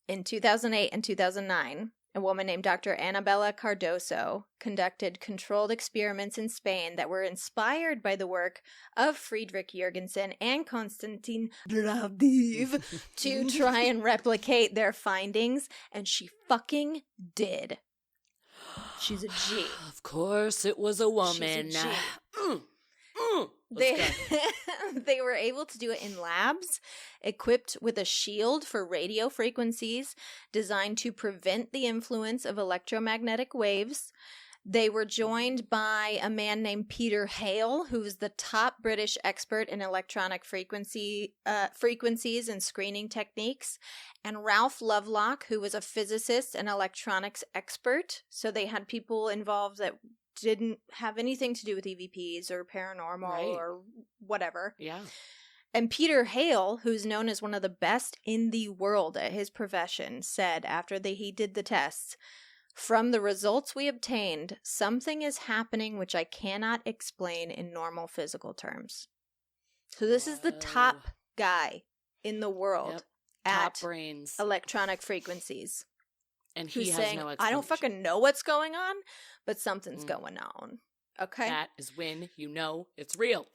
In 2008 and 2009, a woman named Dr. Annabella Cardoso conducted controlled experiments in Spain that were inspired by the work of Friedrich Jürgensen and Konstantin Bladiv to try and replicate their findings, and she fucking did. She's a G. Of course, it was a woman. She's a G. They were able to do it in labs equipped with a shield for radio frequencies designed to prevent the influence of electromagnetic waves. They were joined by a man named Peter Hale, who's the top British expert in electronic frequencies and screening techniques, and Ralph Lovelock, who was a physicist and electronics expert. So they had people involved that didn't have anything to do with EVPs or paranormal or whatever. Yeah. And Peter Hale, who's known as one of the best in the world at his profession, said after he did the tests, "From the results we obtained, something is happening which I cannot explain in normal physical terms." So this is the top guy in the world at top brains, electronic frequencies. And he who's has saying, no I explanation. don't fucking know what's going on, but something's going on. Okay? That is when you know it's real.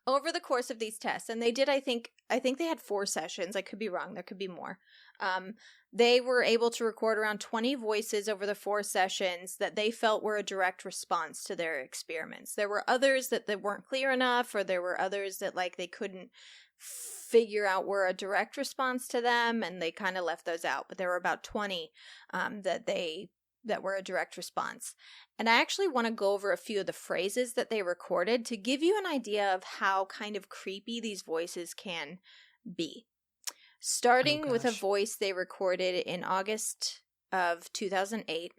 Over the course of these tests, and they did, I think they had 4 sessions. I could be wrong. There could be more. They were able to record around 20 voices over the 4 sessions that they felt were a direct response to their experiments. There were others that weren't clear enough, or there were others that like they couldn't figure out were a direct response to them, and they kind of left those out. But there were about 20 that they that were a direct response. And I actually want to go over a few of the phrases that they recorded to give you an idea of how kind of creepy these voices can be. Starting with a voice they recorded in August of 2008.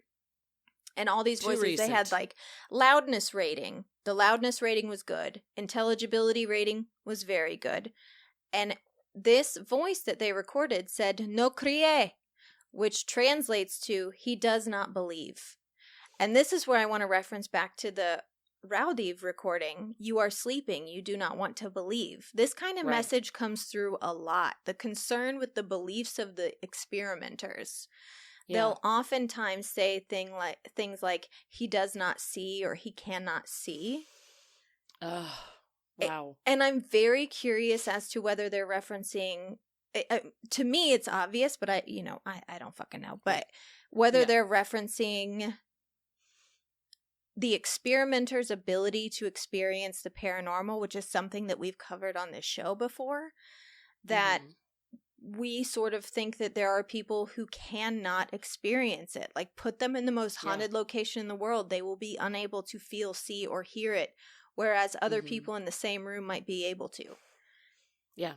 And all these voices, they had like loudness rating. The loudness rating was good. Intelligibility rating was very good. And this voice that they recorded said, "No crie," which translates to, "he does not believe." And this is where I want to reference back to the Raudiv recording. "You are sleeping. You do not want to believe." This kind of message comes through a lot. The concern with the beliefs of the experimenters. Yeah. They'll oftentimes say things like, "he does not see" or "he cannot see." Oh, wow. And I'm very curious as to whether they're referencing, to me it's obvious, but I don't fucking know. But whether they're referencing the experimenter's ability to experience the paranormal, which is something that we've covered on this show before, that we sort of think that there are people who cannot experience it. Like, put them in the most haunted location in the world, they will be unable to feel, see, or hear it, whereas other people in the same room might be able to. Yeah.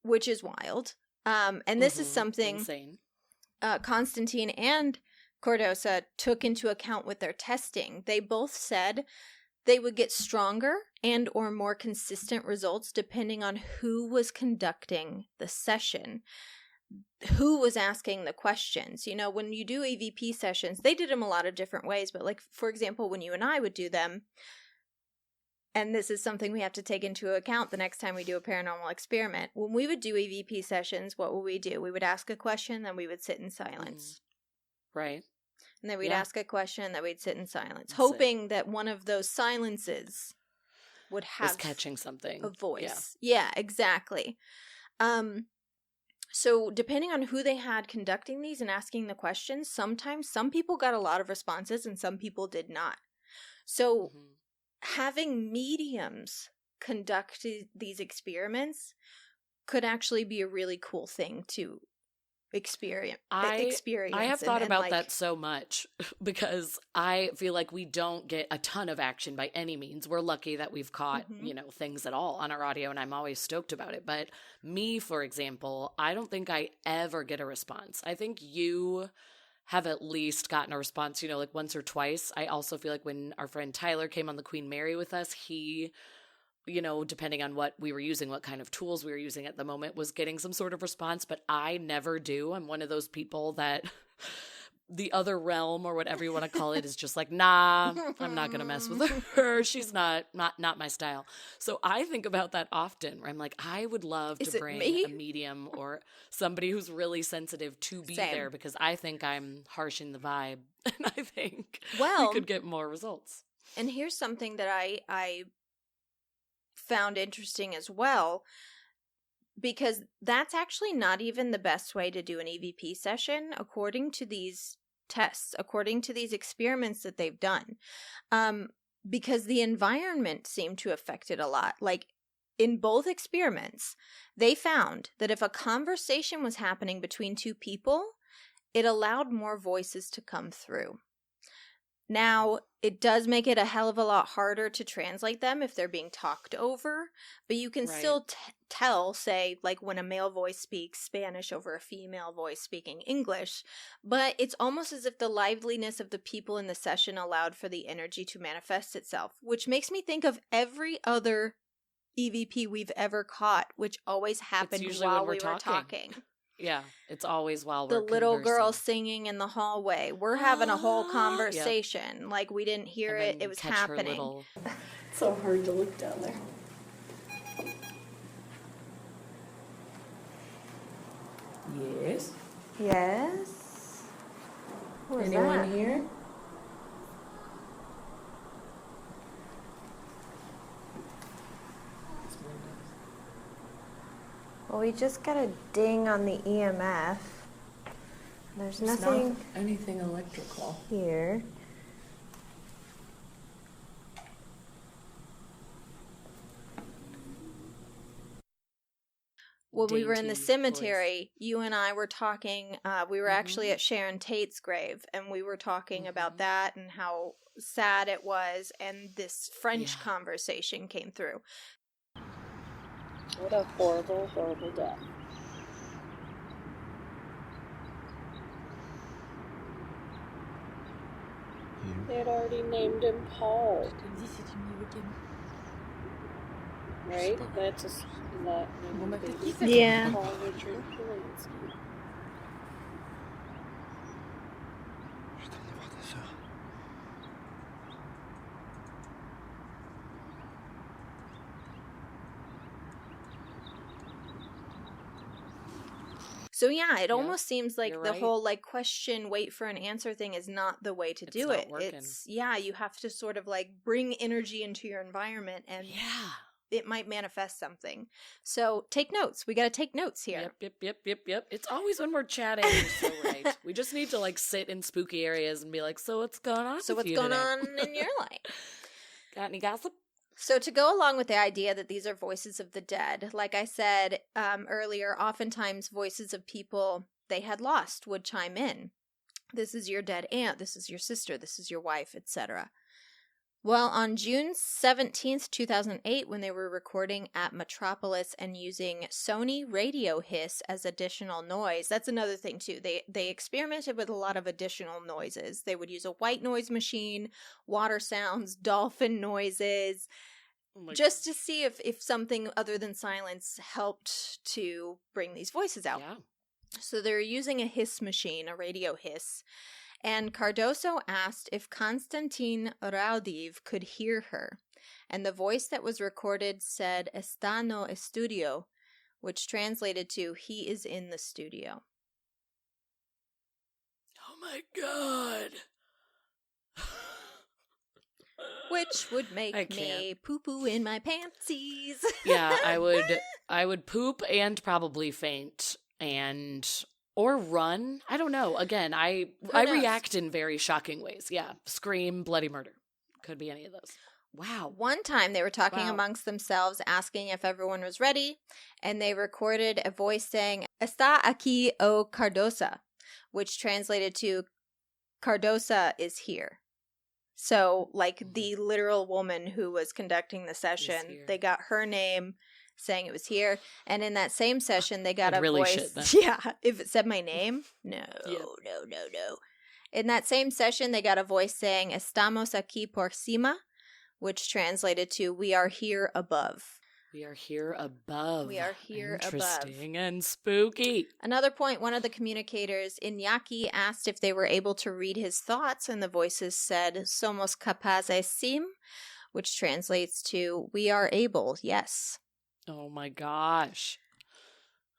Which is wild. And this is something insane. Constantine and Cordosa took into account with their testing. They both said they would get stronger and or more consistent results depending on who was conducting the session, who was asking the questions. You know, when you do EVP sessions, they did them a lot of different ways. But like, for example, when you and I would do them, and this is something we have to take into account the next time we do a paranormal experiment. When we would do EVP sessions, what would we do? We would ask a question, then we would sit in silence. Right. And then we'd ask a question, then we'd sit in silence, hoping that one of those silences would have catching something. A voice. Yeah, exactly. So depending on who they had conducting these and asking the questions, sometimes some people got a lot of responses and some people did not. So having mediums conduct these experiments could actually be a really cool thing to experience. I have thought about that so much because I feel like we don't get a ton of action by any means. We're lucky that we've caught, things at all on our audio, and I'm always stoked about it. But me, for example, I don't think I ever get a response. I think you have at least gotten a response, like once or twice. I also feel like when our friend Tyler came on the Queen Mary with us, he, depending on what we were using, what kind of tools we were using at the moment, was getting some sort of response, but I never do. I'm one of those people that the other realm, or whatever you want to call it, is just like, nah, I'm not going to mess with her. She's not my style. So I think about that often, where I'm like, I would love to bring a medium or somebody who's really sensitive to be there, because I think I'm harshing the vibe, and I think we could get more results. And here's something that I found interesting as well, because that's actually not even the best way to do an EVP session according to these tests, according to these experiments that they've done, because the environment seemed to affect it a lot. Like, in both experiments, they found that if a conversation was happening between two people, it allowed more voices to come through. Now, it does make it a hell of a lot harder to translate them if they're being talked over, but you can still tell, say, like when a male voice speaks Spanish over a female voice speaking English, but it's almost as if the liveliness of the people in the session allowed for the energy to manifest itself, which makes me think of every other EVP we've ever caught, which always happened while we were talking. Yeah, it's always while we're the little girl singing in the hallway. We're having a whole conversation. Yep. Like, we didn't hear it. It was happening. It's so hard to look down there. Yes. Yes. Who's Anyone that? here? Well, we just got a ding on the EMF. There's nothing not anything electrical here. when we were in the dainty cemetery, you and I were talking, we were actually Mhm. at Sharon Tate's grave, and we were talking about Mhm. that and how sad it was, and this French Yeah. conversation came through. What a horrible, horrible death. They had already named him Paul. Right? That's a that name of the baby. Yeah. Paul Richard Polanski. Je t'emmène voir ta sœur. So yeah, it Yeah, almost seems like you're the right. whole like question, wait for an answer thing is not the way to It's do not it. working. It's yeah, you have to sort of like bring energy into your environment and Yeah. it might manifest something. So take notes. We got to take notes here. Yep. It's always when we're chatting. You're so right. We just need to like sit in spooky areas and be like, so what's going on? So with what's you going today?" on in your life? Got any gossip? So to go along with the idea that these are voices of the dead, like I said earlier, oftentimes voices of people they had lost would chime in. This is your dead aunt, this is your sister, this is your wife, etc. Well, on June 17th, 2008, when they were recording at Metropolis and using Sony radio hiss as additional noise, that's another thing too. They experimented with a lot of additional noises. They would use a white noise machine, water sounds, dolphin noises, Oh my just to see if something other than silence helped to bring these voices out. Yeah. So they're using a hiss machine, a radio hiss, and Cardoso asked if Konstantin Raudiv could hear her, and the voice that was recorded said "Está no estudio," which translated to "he is in the studio." Oh my god. Which would make I me poo-poo in my pantsies. Yeah, I would poop and probably faint or run. I don't know. Again, I knows? react in very shocking ways. Yeah, scream, bloody murder. Could be any of those. Wow. One time they were talking Wow. amongst themselves, asking if everyone was ready, and they recorded a voice saying, "Está aquí o Cardosa," which translated to "Cardosa is here." So, like the literal woman who was conducting the session, here. they got her name saying it was here, and in that same session they got I'd a really voice. shit then. Yeah, if it said my name, no. In that same session, they got a voice saying "Estamos aquí por cima," which translated to "We are here above." We are here above. We are here above. Interesting and spooky. Another point, one of the communicators, Iñaki, asked if they were able to read his thoughts, and the voices said "Somos capaces sim," which translates to "We are able, yes." Oh my gosh.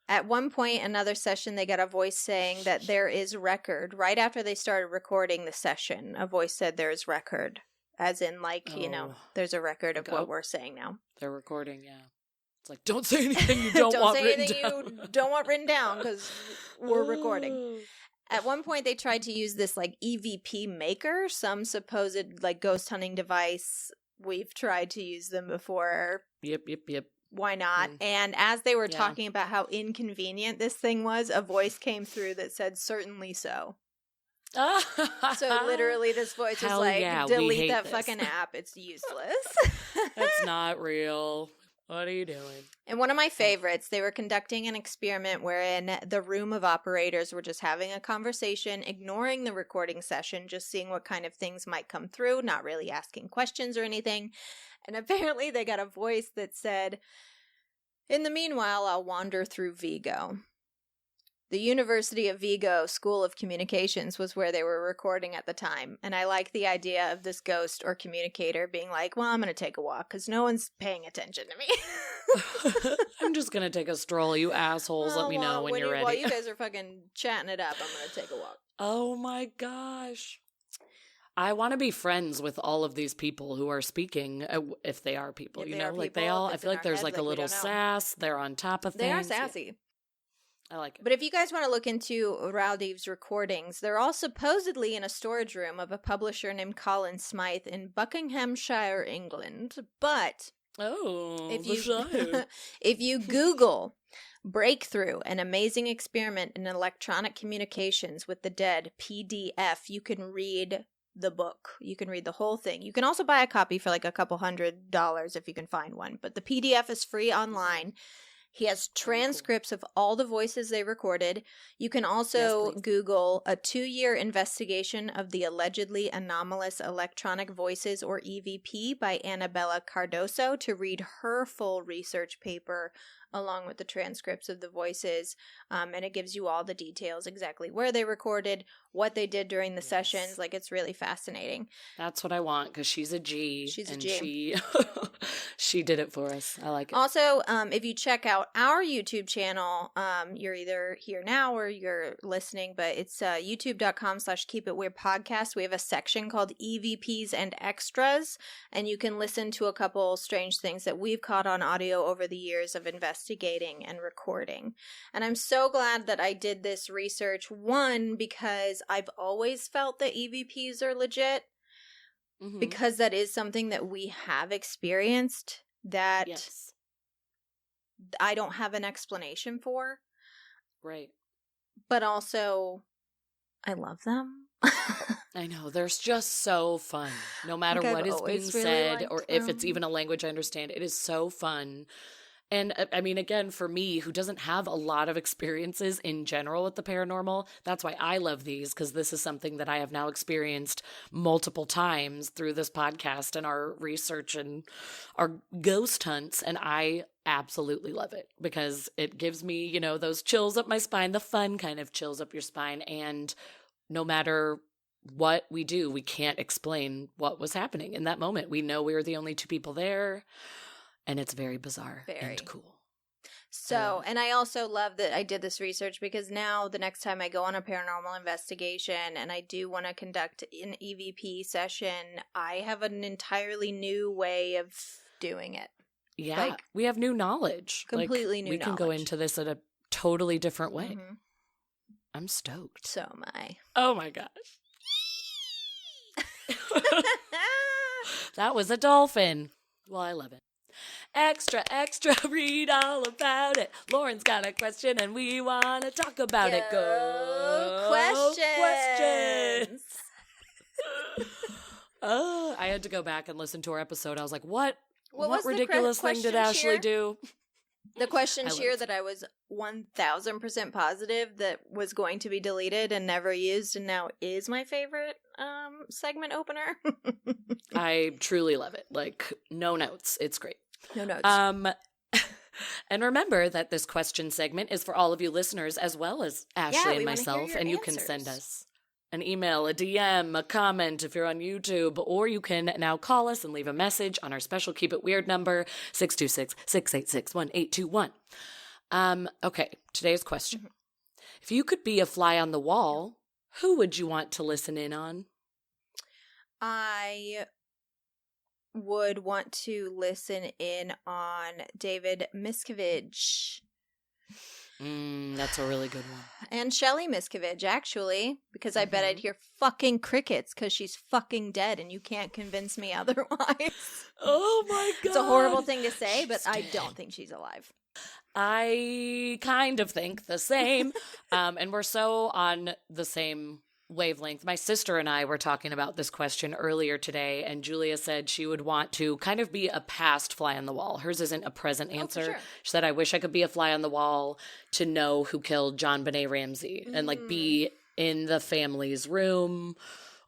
At one point, another session, they got a voice saying that there is record. Right after they started recording the session, a voice said there is record. As in, like, Oh. there's a record of Like, what oh. we're saying now. They're recording, yeah. It's like, don't say anything you don't, want say written anything down. you don't want written down, because we're recording. At one point, they tried to use this, like, EVP maker, some supposed, like, ghost hunting device. We've tried to use them before. Yep. Why not? Mm. And as they were Yeah. talking about how inconvenient this thing was, a voice came through that said, "Certainly so." So literally this voice was Hell like, yeah, we delete hate that this. fucking app. It's useless. That's not real. What are you doing? And one of my favorites, they were conducting an experiment wherein the room of operators were just having a conversation, ignoring the recording session, just seeing what kind of things might come through, not really asking questions or anything. And apparently they got a voice that said, "In the meanwhile, I'll wander through Vigo." The University of Vigo School of Communications was where they were recording at the time, and I like the idea of this ghost or communicator being like, "Well, I'm going to take a walk because no one's paying attention to me." I'm just going to take a stroll, you assholes. Let me know when you're ready. While you guys are fucking chatting it up, I'm going to take a walk. Oh my gosh. I want to be friends with all of these people who are speaking, if they are people, If you they know? are Like people, they all, if I it's feel in like our there's heads, like a like, we little don't know. sass. They're on top of things. They are Yeah, sassy. I like it. But if you guys want to look into Rowdiv's recordings, they're all supposedly in a storage room of a publisher named Colin Smythe in Buckinghamshire, England. But Oh, if the Shire. you if you Google Breakthrough, an amazing experiment in electronic communications with the dead, PDF. You can read the book. You can read the whole thing. You can also buy a copy for like a couple $100 if you can find one. But the PDF is free online. He has transcripts of all the voices they recorded. You can also Google a 2-year investigation of the allegedly anomalous electronic voices, or EVP, by Annabella Cardoso to read her full research paper along with the transcripts of the voices. And it gives you all the details, exactly where they recorded, what they did during the sessions. Like, it's really fascinating. That's what I want, because she's a G. She's a and G. She did it for us. I like it. Also, if you check out our YouTube channel, you're either here now or you're listening, but it's youtube.com/keepitweirdpodcast. We have a section called EVPs and Extras, and you can listen to a couple strange things that we've caught on audio over the years of investigating and recording. And I'm so glad that I did this research, one, because I've always felt that EVPs are legit, because that is something that we have experienced that I don't have an explanation for. Right. But also, I love them. I know. They're just so fun. No matter what is being said, or if it's even a language I understand, it is so fun. And I mean, again, for me, who doesn't have a lot of experiences in general with the paranormal, that's why I love these, because this is something that I have now experienced multiple times through this podcast and our research and our ghost hunts. And I absolutely love it, because it gives me, you know, those chills up my spine, the fun kind of chills up your spine. And no matter what we do, we can't explain what was happening in that moment. We know we were the only two people there. And it's very bizarre and cool. So, and I also love that I did this research, because now the next time I go on a paranormal investigation and I do want to conduct an EVP session, I have an entirely new way of doing it. Yeah, like, we have new knowledge. Completely new knowledge. We can go into this in a totally different way. Mm-hmm. I'm stoked. So am I. Oh my gosh. That was a dolphin. Well, I love it. Extra, extra, read all about it. Lauren's got a question and we want to talk about it. Go questions. Oh, I had to go back and listen to our episode. I was like, what ridiculous thing did Ashley do? The question sheer that I was 1,000% positive that was going to be deleted and never used, and now is my favorite segment opener. I truly love it. Like, no notes. It's great. No notes. And remember that this question segment is for all of you listeners, as well as Ashley and myself, and you can send us an email, a DM, a comment if you're on YouTube, or you can now call us and leave a message on our special Keep It Weird number, 626-686-1821. Okay, today's question. Mm-hmm. If you could be a fly on the wall, who would you want to listen in on? I would want to listen in on David Miscavige. That's a really good one. And Shelley Miscavige, actually, because I bet I'd hear fucking crickets, because she's fucking dead and you can't convince me otherwise. Oh my God. It's a horrible thing to say, but I don't think she's alive. I kind of think the same. And we're so on the same wavelength. My sister and I were talking about this question earlier today, and Julia said she would want to kind of be a past fly on the wall. Hers isn't a present answer. Sure. She said, I wish I could be a fly on the wall to know who killed John Benet Ramsey and like be in the family's room,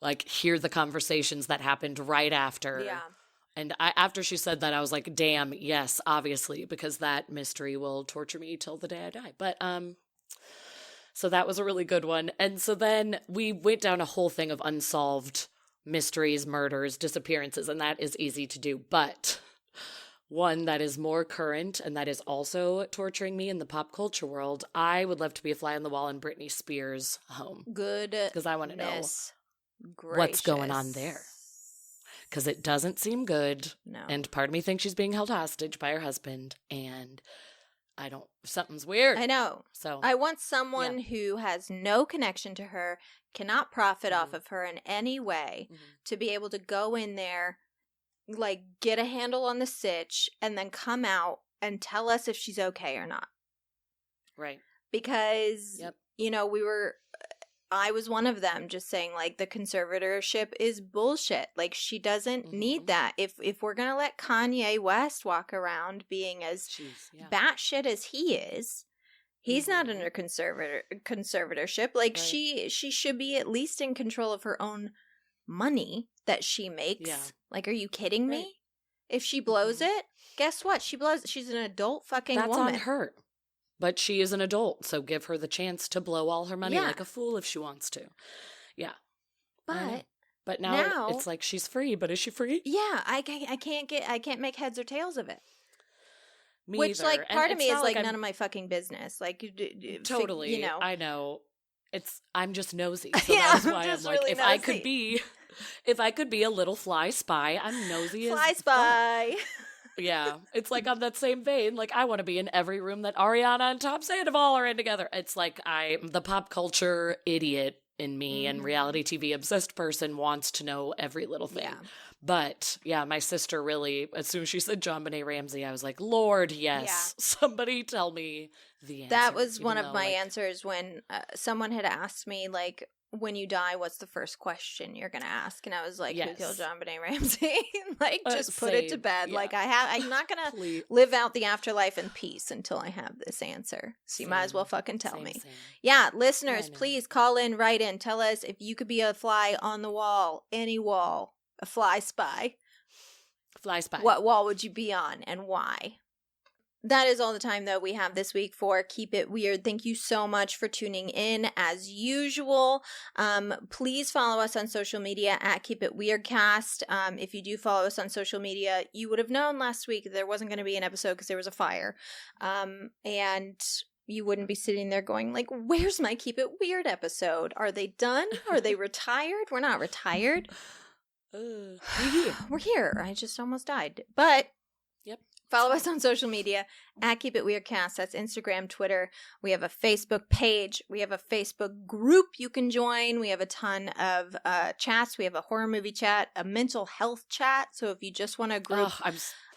like hear the conversations that happened right after. Yeah. And after she said that, I was like, damn, yes, obviously, because that mystery will torture me till the day I die. But, so that was a really good one. And so then we went down a whole thing of unsolved mysteries, murders, disappearances, and that is easy to do. But one that is more current and that is also torturing me in the pop culture world, I would love to be a fly on the wall in Britney Spears' home. Good. Because I want to know what's going on there. Because it doesn't seem good. No. And part of me thinks she's being held hostage by her husband. And something's weird. I know. So I want someone who has no connection to her, cannot profit off of her in any way, to be able to go in there, like get a handle on the sitch, and then come out and tell us if she's okay or not. Right. Because, Yep. you know, I was one of them just saying, like, the conservatorship is bullshit. Like, she doesn't need that. If we're going to let Kanye West walk around being as batshit as he is, he's not under conservatorship. Like, she should be at least in control of her own money that she makes. Yeah. Like, are you kidding me? If she blows it, guess what? She blows it. She's an adult fucking That's woman. on her. But she is an adult, so give her the chance to blow all her money like a fool if she wants to. Yeah. But now it's like she's free, but is she free? Yeah, I can't make heads or tails of it. Me Which, either. like, part of me is like I'm... none of my fucking business. Like, totally. You know. I know. I'm just nosy. So yeah, that's why I'm like, really nosy. if I could be a little fly spy, I'm nosy as fly spy. Yeah, it's like on that same vein. Like, I want to be in every room that Ariana and Tom Sandoval are in together. It's like the pop culture idiot in me and reality TV obsessed person wants to know every little thing. Yeah. But yeah, my sister really, as soon as she said JonBenet Ramsey, I was like, Lord, yes, somebody tell me the answer. That was one of my answers when someone had asked me, like, when you die, what's the first question you're going to ask? And I was like, who killed JonBenet Ramsey? Like, just put it to bed. Yeah. Like, I'm not going to live out the afterlife in peace until I have this answer. So you might as well fucking tell me. Same. Yeah, listeners, please call in, write in. Tell us if you could be a fly on the wall, any wall, a fly spy. Fly spy. What wall would you be on and why? That is all the time, though, we have this week for Keep It Weird. Thank you so much for tuning in, as usual. Please follow us on social media at Keep It Weirdcast. If you do follow us on social media, you would have known last week there wasn't going to be an episode because there was a fire. And you wouldn't be sitting there going, like, where's my Keep It Weird episode? Are they done? Are they retired? We're not retired. We're here. I just almost died. But... follow us on social media at Keep It Weirdcast. That's Instagram, Twitter. We have a Facebook page. We have a Facebook group you can join. We have a ton of chats. We have a horror movie chat, a mental health chat. So if you just want a group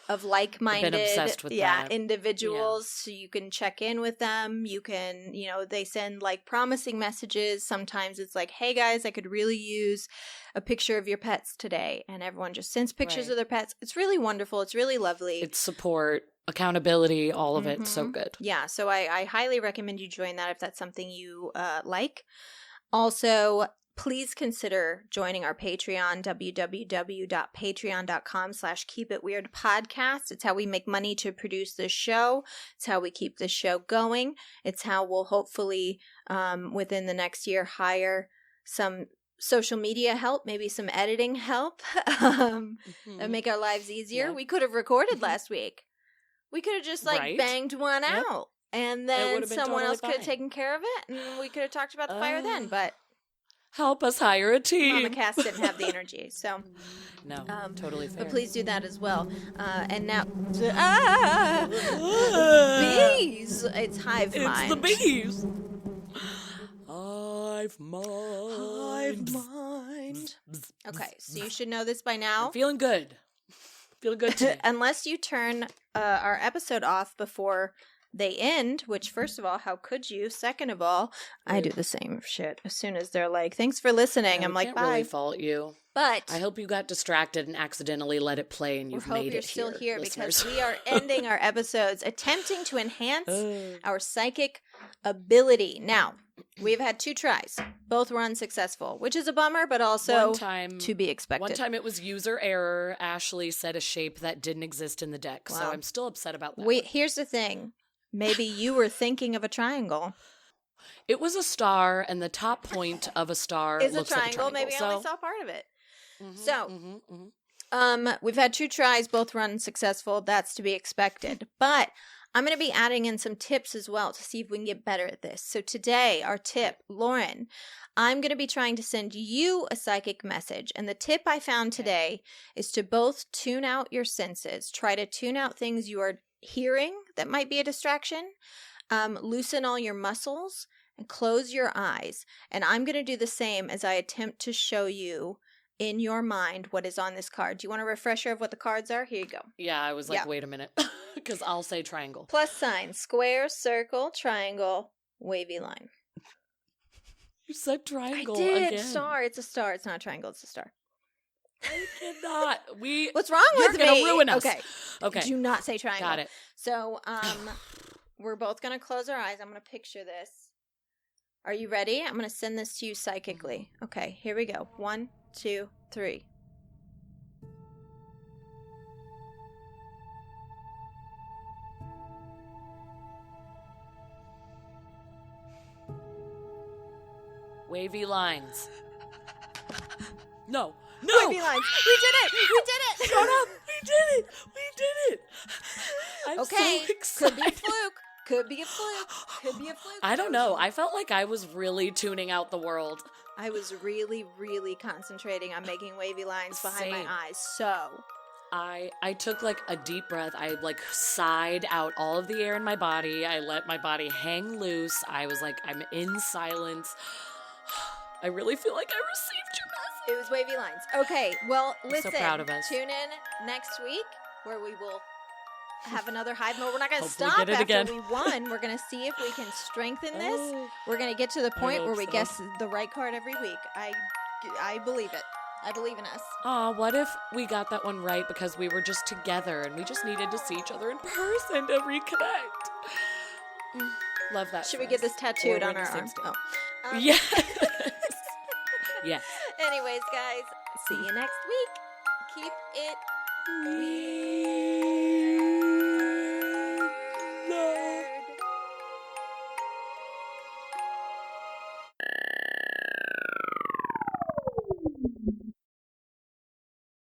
of like-minded individuals, so you can check in with them. You can, they send like promising messages. Sometimes it's like, hey guys, I could really use a picture of your pets today. And everyone just sends pictures of their pets. It's really wonderful. It's really lovely. It's support, accountability, all of it. So good. Yeah. So I highly recommend you join that if that's something you like. Also, please consider joining our Patreon, www.patreon.com/keepitweirdpodcast. It's how we make money to produce this show. It's how we keep this show going. It's how we'll hopefully, within the next year, hire some social media help, maybe some editing help, and make our lives easier. Yeah. We could have recorded last week. We could have just banged one out, and then someone else could have taken care of it, and we could have talked about the fire then, but... help us hire a team. Mama Cass didn't have the energy, so... no, totally fair. But please do that as well. And now... bees! It's hive mind. It's the bees! Hive mind. Okay, so you should know this by now. I'm feeling good. Feeling good today. Unless you turn our episode off before... they end, which first of all, how could you? Second of all, I do the same shit. As soon as they're like, thanks for listening, I'm like, bye. I can't really fault you. But I hope you got distracted and accidentally let it play and you've made it here. We hope you're still here because we are ending our episodes attempting to enhance our psychic ability. Now, we've had 2 tries. Both were unsuccessful, which is a bummer, but also to be expected. One time it was user error. Ashley said a shape that didn't exist in the deck, so I'm still upset about that. Here's the thing. Maybe you were thinking of a triangle. It was a star, and the top point of a star is looks a triangle. Like a triangle. Maybe I only saw part of it. We've had 2 tries, both were unsuccessful. That's to be expected. But I'm going to be adding in some tips as well to see if we can get better at this. So today, our tip, Lauren, I'm going to be trying to send you a psychic message. And the tip I found today is to both tune out your senses. Try to tune out things you are hearing that might be a distraction. Loosen all your muscles and close your eyes. And I'm going to do the same as I attempt to show you in your mind what is on this card. Do you want a refresher of what the cards are? Here you go. Yeah, I was like, wait a minute. Because I'll say triangle. Plus sign, square, circle, triangle, wavy line. You said triangle I did. again. Star. It's a star. It's not a triangle. It's a star. I cannot. What's wrong with me? You're gonna ruin us. Okay. Do not say triangle. Got it. So, we're both gonna close our eyes. I'm gonna picture this. Are you ready? I'm gonna send this to you psychically. Okay, here we go. 1, 2, 3. Wavy lines. No. Wavy lines. We did it. We did it. Shut up. We did it. We did it. I'm Okay. so excited. Could be a fluke. Could be a fluke. Could be a fluke. I don't know. I felt like I was really tuning out the world. I was really, really concentrating on making wavy lines behind Same. my eyes. So I took like a deep breath. I like sighed out all of the air in my body. I let my body hang loose. I was like, I'm in silence. I really feel like I received your message. it was wavy lines. Okay, well, so listen. proud of us. Tune in next week where we will have another hive. No, we're not going to Hopefully stop get it after again. we won. We're going to see if we can strengthen this. Oh. We're going to get to the point hope where we so. guess the right card every week. I believe it. I believe in us. Aw, what if we got that one right because we were just together and we just needed to see each other in person to reconnect? Love that. Should we for get us. this tattooed Or on we're our in the arm? same Oh. state. Yes. Yes. Anyways, guys, see you next week. Keep it Weird.